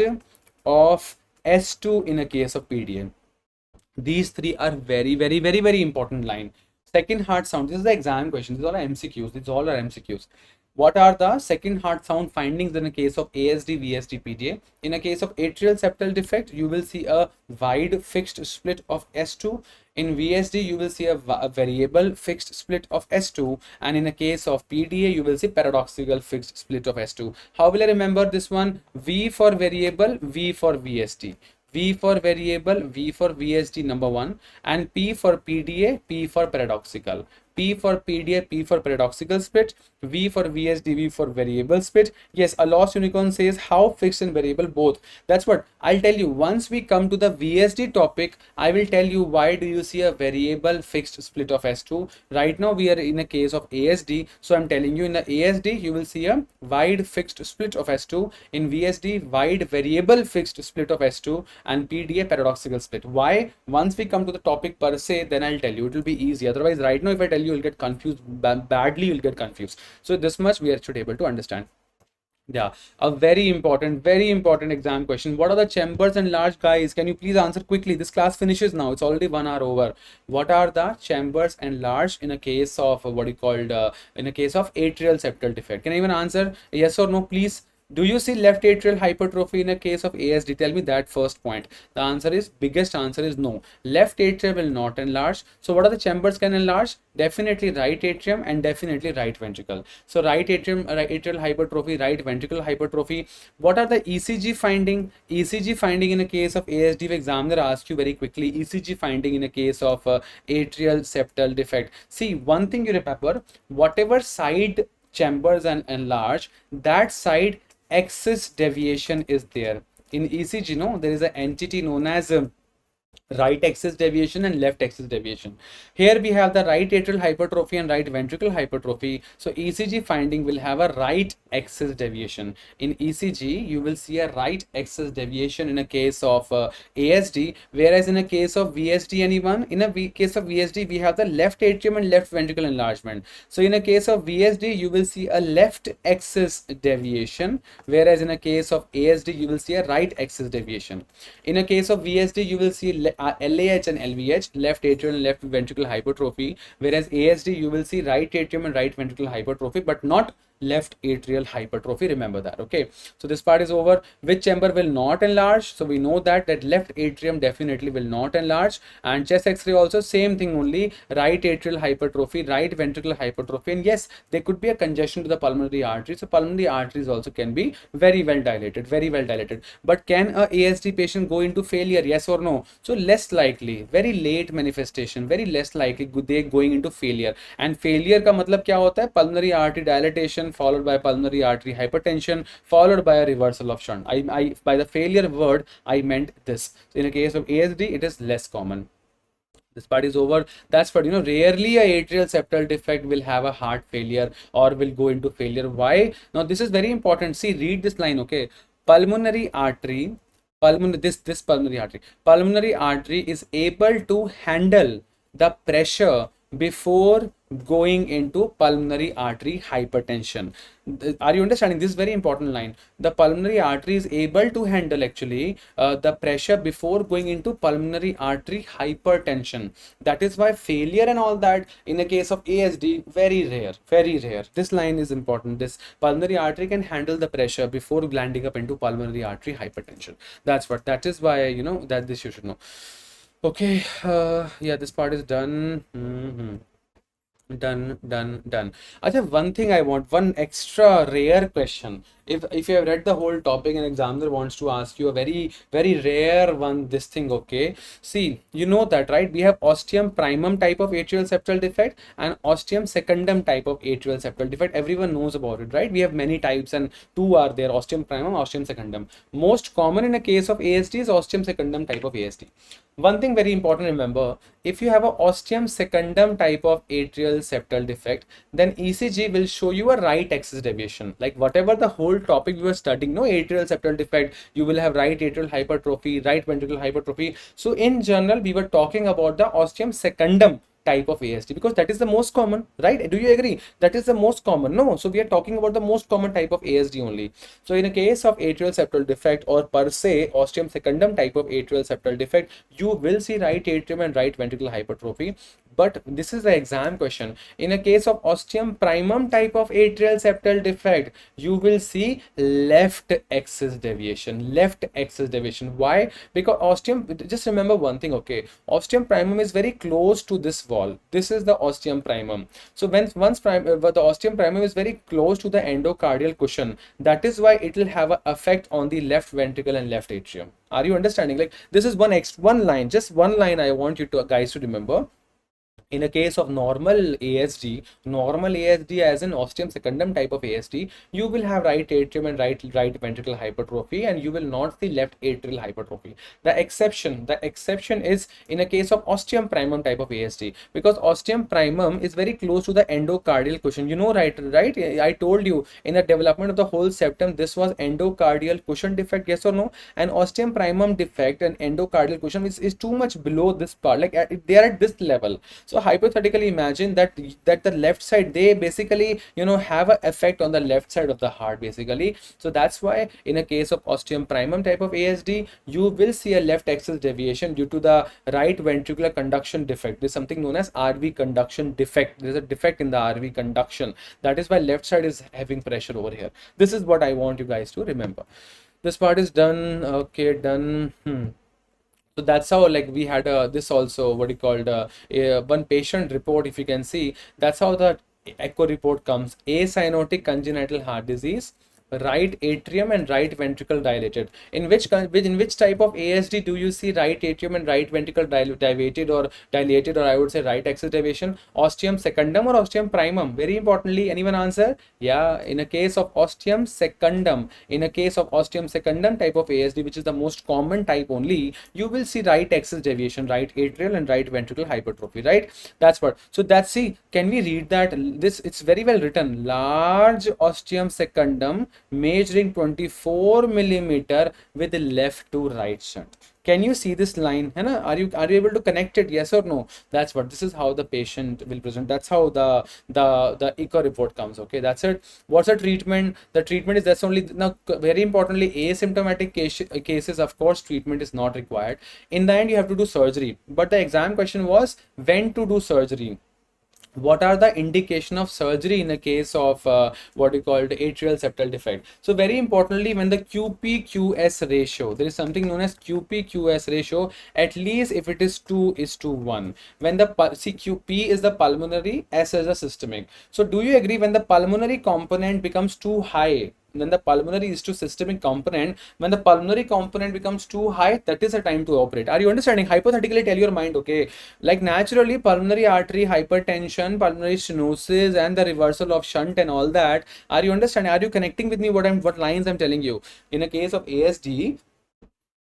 of S2 in a case of PDA. These three are very important line. Second heart sound. This is the exam question. These all are MCQs. These all are MCQs. What are the second heart sound findings in a case of ASD, VSD, PDA? In a case of atrial septal defect, you will see a wide fixed split of S2. In VSD, you will see a variable fixed split of S2. And in a case of PDA, you will see paradoxical fixed split of S2. How will I remember this one? V for variable, V for VSD. V for variable, V for VSD number 1, and P for PDA, P for paradoxical. P for PDA, P for paradoxical split, V for VSD, V for variable split. Yes, a lost unicorn says how fixed and variable both. That's what I'll tell you. Once we come to the VSD topic, I will tell you why do you see a variable fixed split of S2. Right now we are in a case of ASD, so I'm telling you in the ASD you will see a wide fixed split of S2. In VSD, wide variable fixed split of S2, and PDA paradoxical split. Why? Once we come to the topic per se, then I'll tell you. It will be easy. Otherwise, right now if I tell you, you'll get confused badly. You'll get confused. So this much we should able to understand. Yeah, a very important exam question. What are the chambers and large, guys? Can you please answer quickly? This class finishes now. It's already 1 hour over. What are the chambers and large in a case of what you called in a case of atrial septal defect? Can anyone answer yes or no, please? Do you see left atrial hypertrophy in a case of ASD? Tell me that first point. The answer is, biggest answer is no. Left atrium will not enlarge. So what are the chambers can enlarge? Definitely right atrium and definitely right ventricle. So right atrium, right atrial hypertrophy, right ventricle hypertrophy. What are the ECG finding? ECG finding in a case of ASD, if examiner asks you very quickly, ECG finding in a case of atrial septal defect. See, one thing you remember, whatever side chambers and enlarge, that side axis deviation is there. In ECG, no, there is an entity known as right axis deviation and left axis deviation. Here we have the right atrial hypertrophy and right ventricle hypertrophy. So ECG finding will have a right axis deviation. In ECG, you will see a right axis deviation in a case of ASD, whereas in a case of VSD, anyone? In a case of VSD, we have the left atrium and left ventricle enlargement. So in a case of VSD, you will see a left axis deviation, whereas in a case of ASD, you will see a right axis deviation. In a case of VSD, you will see LAH and LVH, left atrial and left ventricle hypertrophy, whereas ASD you will see right atrium and right ventricle hypertrophy, but not left atrial hypertrophy. Remember that. Okay, so this part is over. Which chamber will not enlarge? So we know that left atrium definitely will not enlarge, and chest x-ray also same thing, only right atrial hypertrophy, right ventricular hypertrophy. And yes, there could be a congestion to the pulmonary artery, so pulmonary arteries also can be very well dilated, very well dilated. But can a ASD patient go into failure, yes or no? So less likely, very late manifestation, very less likely they going into failure. And failure का मतलब क्या होता है? Pulmonary artery dilatation followed by pulmonary artery hypertension followed by a reversal of shunt. By the failure word I meant this. So in a case of ASD it is less common. This part is over. That's what, rarely a atrial septal defect will have a heart failure or will go into failure. Why? Now this is very important. See, read this line, okay? Pulmonary artery, this pulmonary artery is able to handle the pressure before going into pulmonary artery hypertension. Are you understanding? This is very important line. The pulmonary artery is able to handle actually the pressure before going into pulmonary artery hypertension. That is why failure and all that in a case of ASD, very rare, very rare. This line is important. This pulmonary artery can handle the pressure before landing up into pulmonary artery hypertension. That's what, that is why, that this you should know. Okay, yeah, this part is done. Done. Achha, one thing I want, one extra rare question. If you have read the whole topic and examiner wants to ask you a very rare one, this thing, okay? See, you know that, right? We have ostium primum type of atrial septal defect and ostium secundum type of atrial septal defect. Everyone knows about it, right? We have many types and two are there, ostium primum, ostium secundum. Most common in a case of ASD is ostium secundum type of ASD. One thing very important, remember, if you have a ostium secundum type of atrial septal defect, then ECG will show you a right axis deviation. Like whatever the whole topic we were studying, no, atrial septal defect, you will have right atrial hypertrophy, right ventricular hypertrophy. So in general, we were talking about the ostium secundum type of ASD because that is the most common, right? Do you agree? That is the most common. No, so we are talking about the most common type of ASD only. So in a case of atrial septal defect or per se ostium secundum type of atrial septal defect, you will see right atrium and right ventricular hypertrophy. But this is the exam question. In a case of ostium primum type of atrial septal defect, you will see left axis deviation. Left axis deviation. Why? Because ostium, just remember one thing, okay? Ostium primum is very close to this wall. This is the ostium primum. So once the ostium primum is very close to the endocardial cushion, that is why it will have an effect on the left ventricle and left atrium. Are you understanding? Like this is one line, just one line I want you to guys to remember. In a case of normal ASD as an ostium secundum type of ASD, you will have right atrium and right ventricular hypertrophy and you will not see left atrial hypertrophy. The exception is in a case of ostium primum type of ASD, because ostium primum is very close to the endocardial cushion. You know, right? I told you in the development of the whole septum, this was endocardial cushion defect, yes or no? And ostium primum defect and endocardial cushion is too much below this part, like they are at this level. So hypothetically imagine that the left side, they basically have an effect on the left side of the heart basically. So that's why in a case of ostium primum type of ASD, you will see a left axis deviation due to the right ventricular conduction defect. There's something known as RV conduction defect. There's a defect in the RV conduction. That is why left side is having pressure over here. This is what I want you guys to remember. This part is done. Okay, done. So that's how, like, we had this also, what you called one patient report. If you can see, that's how the echo report comes. Acyanotic congenital heart disease, right atrium and right ventricle dilated. In which type of ASD do you see right atrium and right ventricle dilated, or I would say right axis deviation? Ostium secundum or ostium primum? Very importantly, anyone answer? Yeah, in a case of ostium secundum, type of ASD, which is the most common type only, you will see right axis deviation, right atrial and right ventricle hypertrophy, right? That's what. So that's, see, can we read that? This, it's very well written. Large ostium secundum measuring 24 millimeter with the left to right shunt. Can you see this line? Are you able to connect it? Yes or no? That's what. This is how the patient will present. That's how the echo report comes. Okay, that's it. What's the treatment? The treatment is, that's only, now very importantly, asymptomatic cases, of course, treatment is not required. In the end, you have to do surgery. But the exam question was when to do surgery. what are the indication of surgery in a case of what we call the atrial septal defect? So very importantly, when the QP/QS ratio, there is something known as QP/QS ratio, at least if it is 2:1. When the QP is the pulmonary, S is the systemic. So do you agree, when the pulmonary component becomes too high, then the pulmonary is to systemic component, when the pulmonary component becomes too high, that is a time to operate. Are you understanding? Hypothetically tell your mind, okay, like naturally pulmonary artery hypertension, pulmonary stenosis, and the reversal of shunt and all that. Are you understanding? Are you connecting with me what lines I'm telling you? In a case of ASD,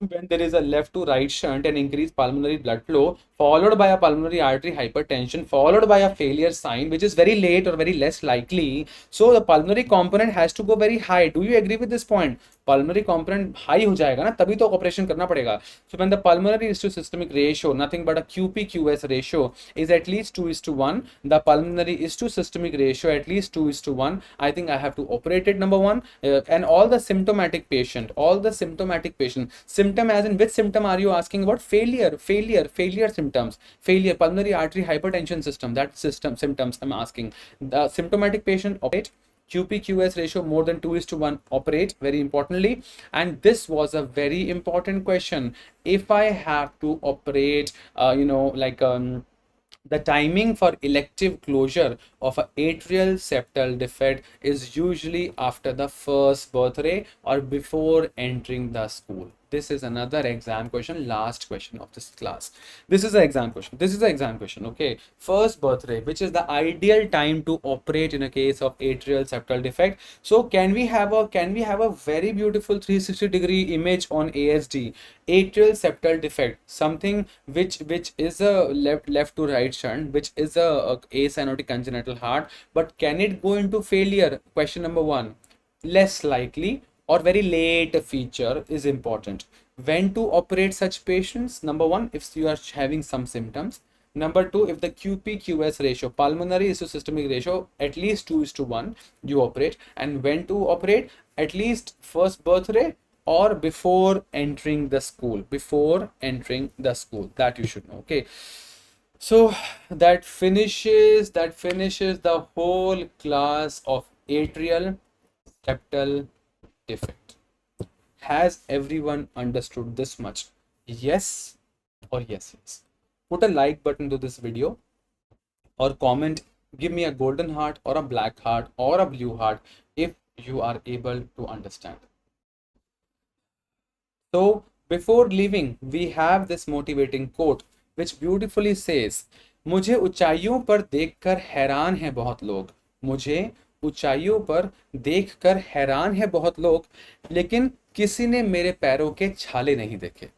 when there is a left to right shunt and increased pulmonary blood flow, followed by a pulmonary artery hypertension, followed by a failure sign, which is very late or very less likely. So the pulmonary component has to go very high. Do you agree with this point? Pulmonary component high हो जाएगा ना, तभी तो operation करना पड़ेगा. So when the pulmonary is to systemic ratio, nothing but a QP/QS ratio is at least 2:1, the pulmonary is to systemic ratio at least 2:1, I think I have to operate it, number one. And all the symptomatic patient, symptom as in which symptom are you asking about? Failure symptoms, failure, pulmonary artery hypertension system, that system symptoms I'm asking. The symptomatic patient, operate. QP/QS ratio more than 2:1, operate, very importantly. And this was a very important question. If I have to operate, the timing for elective closure of an atrial septal defect is usually after the first birthday or before entering the school. This is another exam question, last question of this class. This is an exam question. Okay, first birthday, which is the ideal time to operate in a case of atrial septal defect. So can we have a very beautiful 360-degree image on ASD, atrial septal defect, something which is a left to right shunt, which is a acyanotic congenital heart, but can it go into failure? Question number one. Less likely, or very late feature is important. When to operate such patients? Number one, if you are having some symptoms. Number two, if the QP/QS ratio, pulmonary is to systemic ratio, at least 2:1, you operate. And when to operate? At least first birthday or before entering the school. That you should know. Okay. So that finishes the whole class of atrial septal defect. Has everyone understood this much? Yes or yes. Put a like button to this video or comment, give me a golden heart or a black heart or a blue heart if you are able to understand. So before leaving, we have this motivating quote which beautifully says, मुझे ऊंचाइयों पर देखकर हैरान है बहुत लोग, मुझे ऊंचाइयों पर देखकर हैरान है बहुत लोग, लेकिन किसी ने मेरे पैरों के छाले नहीं देखे.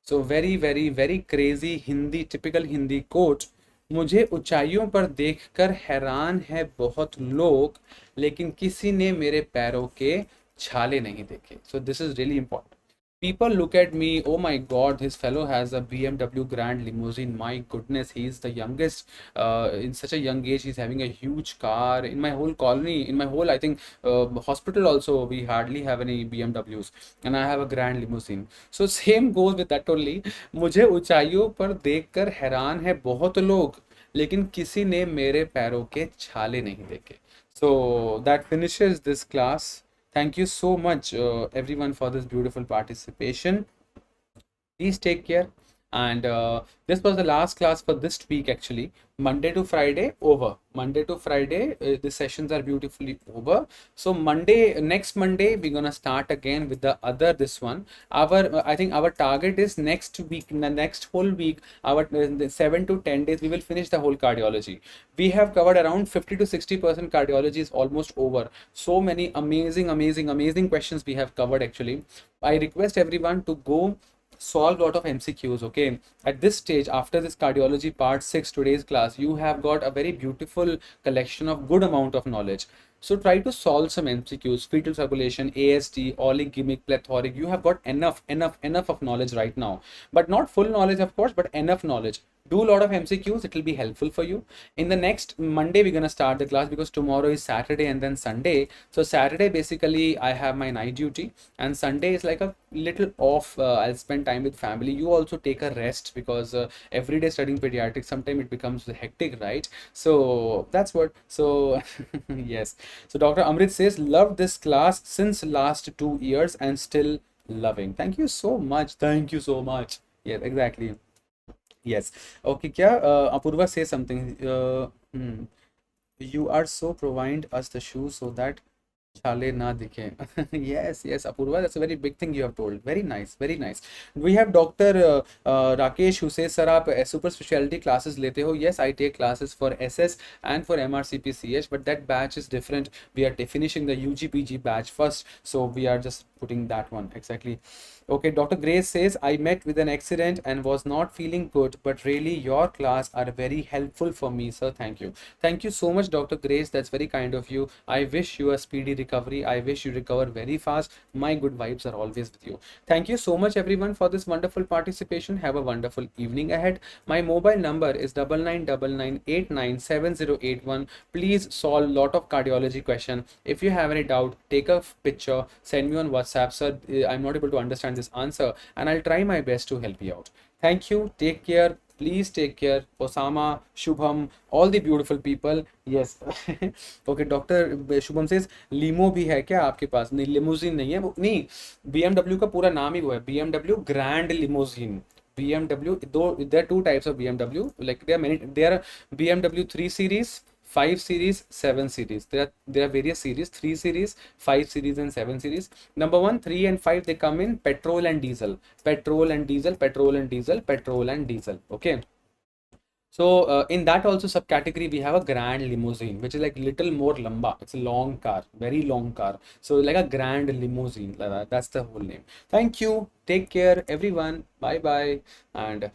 So very very very crazy Hindi, typical Hindi quote. मुझे ऊंचाइयों पर देखकर हैरान है बहुत लोग, लेकिन किसी ने मेरे पैरों के छाले नहीं देखे. So this is really important. People look at me, oh my god, this fellow has a BMW Grand Limousine, my goodness, he's the youngest, in such a young age, he's having a huge car. In my whole colony, in my whole, I think, hospital also, we hardly have any BMWs, and I have a Grand Limousine. So same goes with that only. मुझे ऊंचाइयों पर देखकर हैरान है बहुत लोग, लेकिन किसी ने मेरे पैरों के छाले नहीं देखे. So that finishes this class. Thank you so much, everyone, for this beautiful participation. Please take care. And this was the last class for this week, actually. Monday to Friday over. The sessions are beautifully over. So next Monday, we're gonna start again with the other, this one. I think our target is next week, in the next whole week, our 7 to 10 days, we will finish the whole cardiology. We have covered around 50 to 60% cardiology is almost over. So many amazing questions we have covered, actually. I request everyone to go solve a lot of MCQs. Okay, at this stage, after this cardiology part 6 today's class, you have got a very beautiful collection of good amount of knowledge. So try to solve some MCQs, fetal circulation, ASD, oligemic, plethoric. You have got enough of knowledge right now, but not full knowledge, of course, but enough knowledge. Do a lot of MCQs, it will be helpful for you. In the next Monday, we're going to start the class because tomorrow is Saturday and then Sunday. So Saturday, basically, I have my night duty, and Sunday is like a little off. I'll spend time with family. You also take a rest because every day studying pediatrics, sometimes it becomes hectic, right? So that's what. So yes. So Dr. Amrit says, love this class since last 2 years and still loving. Thank you so much. Thank you so much. Yes, exactly. Yes. Okay, kya? Apurva say something. You are so provide us the shoes so that chale na dikhe. Yes, yes, Apurva, that's a very big thing you have told. Very nice, very nice. We have Dr. Rakesh who says, sir, आप super specialty classes लेते हो? Yes, I take classes for SS and for MRCPCH, but that batch is different. We are finishing the UGPG batch first, so we are just putting that one exactly. Okay, Dr. Grace says, I met with an accident and was not feeling good, but really your class are very helpful for me, sir. Thank you. Thank you so much, Dr. Grace. That's very kind of you. I wish you a speedy recovery. I wish you recover very fast. My good vibes are always with you. Thank you so much, everyone, for this wonderful participation. Have a wonderful evening ahead. My mobile number is 9999897081. Please solve a lot of cardiology question. If you have any doubt, take a picture, send me on WhatsApp, sir. I'm not able to understand this answer, and I'll try my best to help you out. Thank you. Take care. Please take care. Osama, Shubham, all the beautiful people. Yes. Okay, Dr. Shubham says, limo भी है क्या आपके पास? नहीं, limousine नहीं है वो, नहीं, BMW का पूरा नाम ही वो है, BMW Grand Limousine. BMW, though there are two types of BMW, like there are many, there are BMW 3 Series, 5 Series, 7 Series. There are various series, 3 Series, 5 Series, and 7 Series. Number 1, 3, and 5, they come in petrol and diesel. Petrol and diesel, petrol and diesel, petrol and diesel. Okay. So in that also subcategory, we have a grand limousine, which is like little more lamba. It's a long car, very long car. So like a grand limousine, like that. That's the whole name. Thank you. Take care, everyone. Bye bye, and take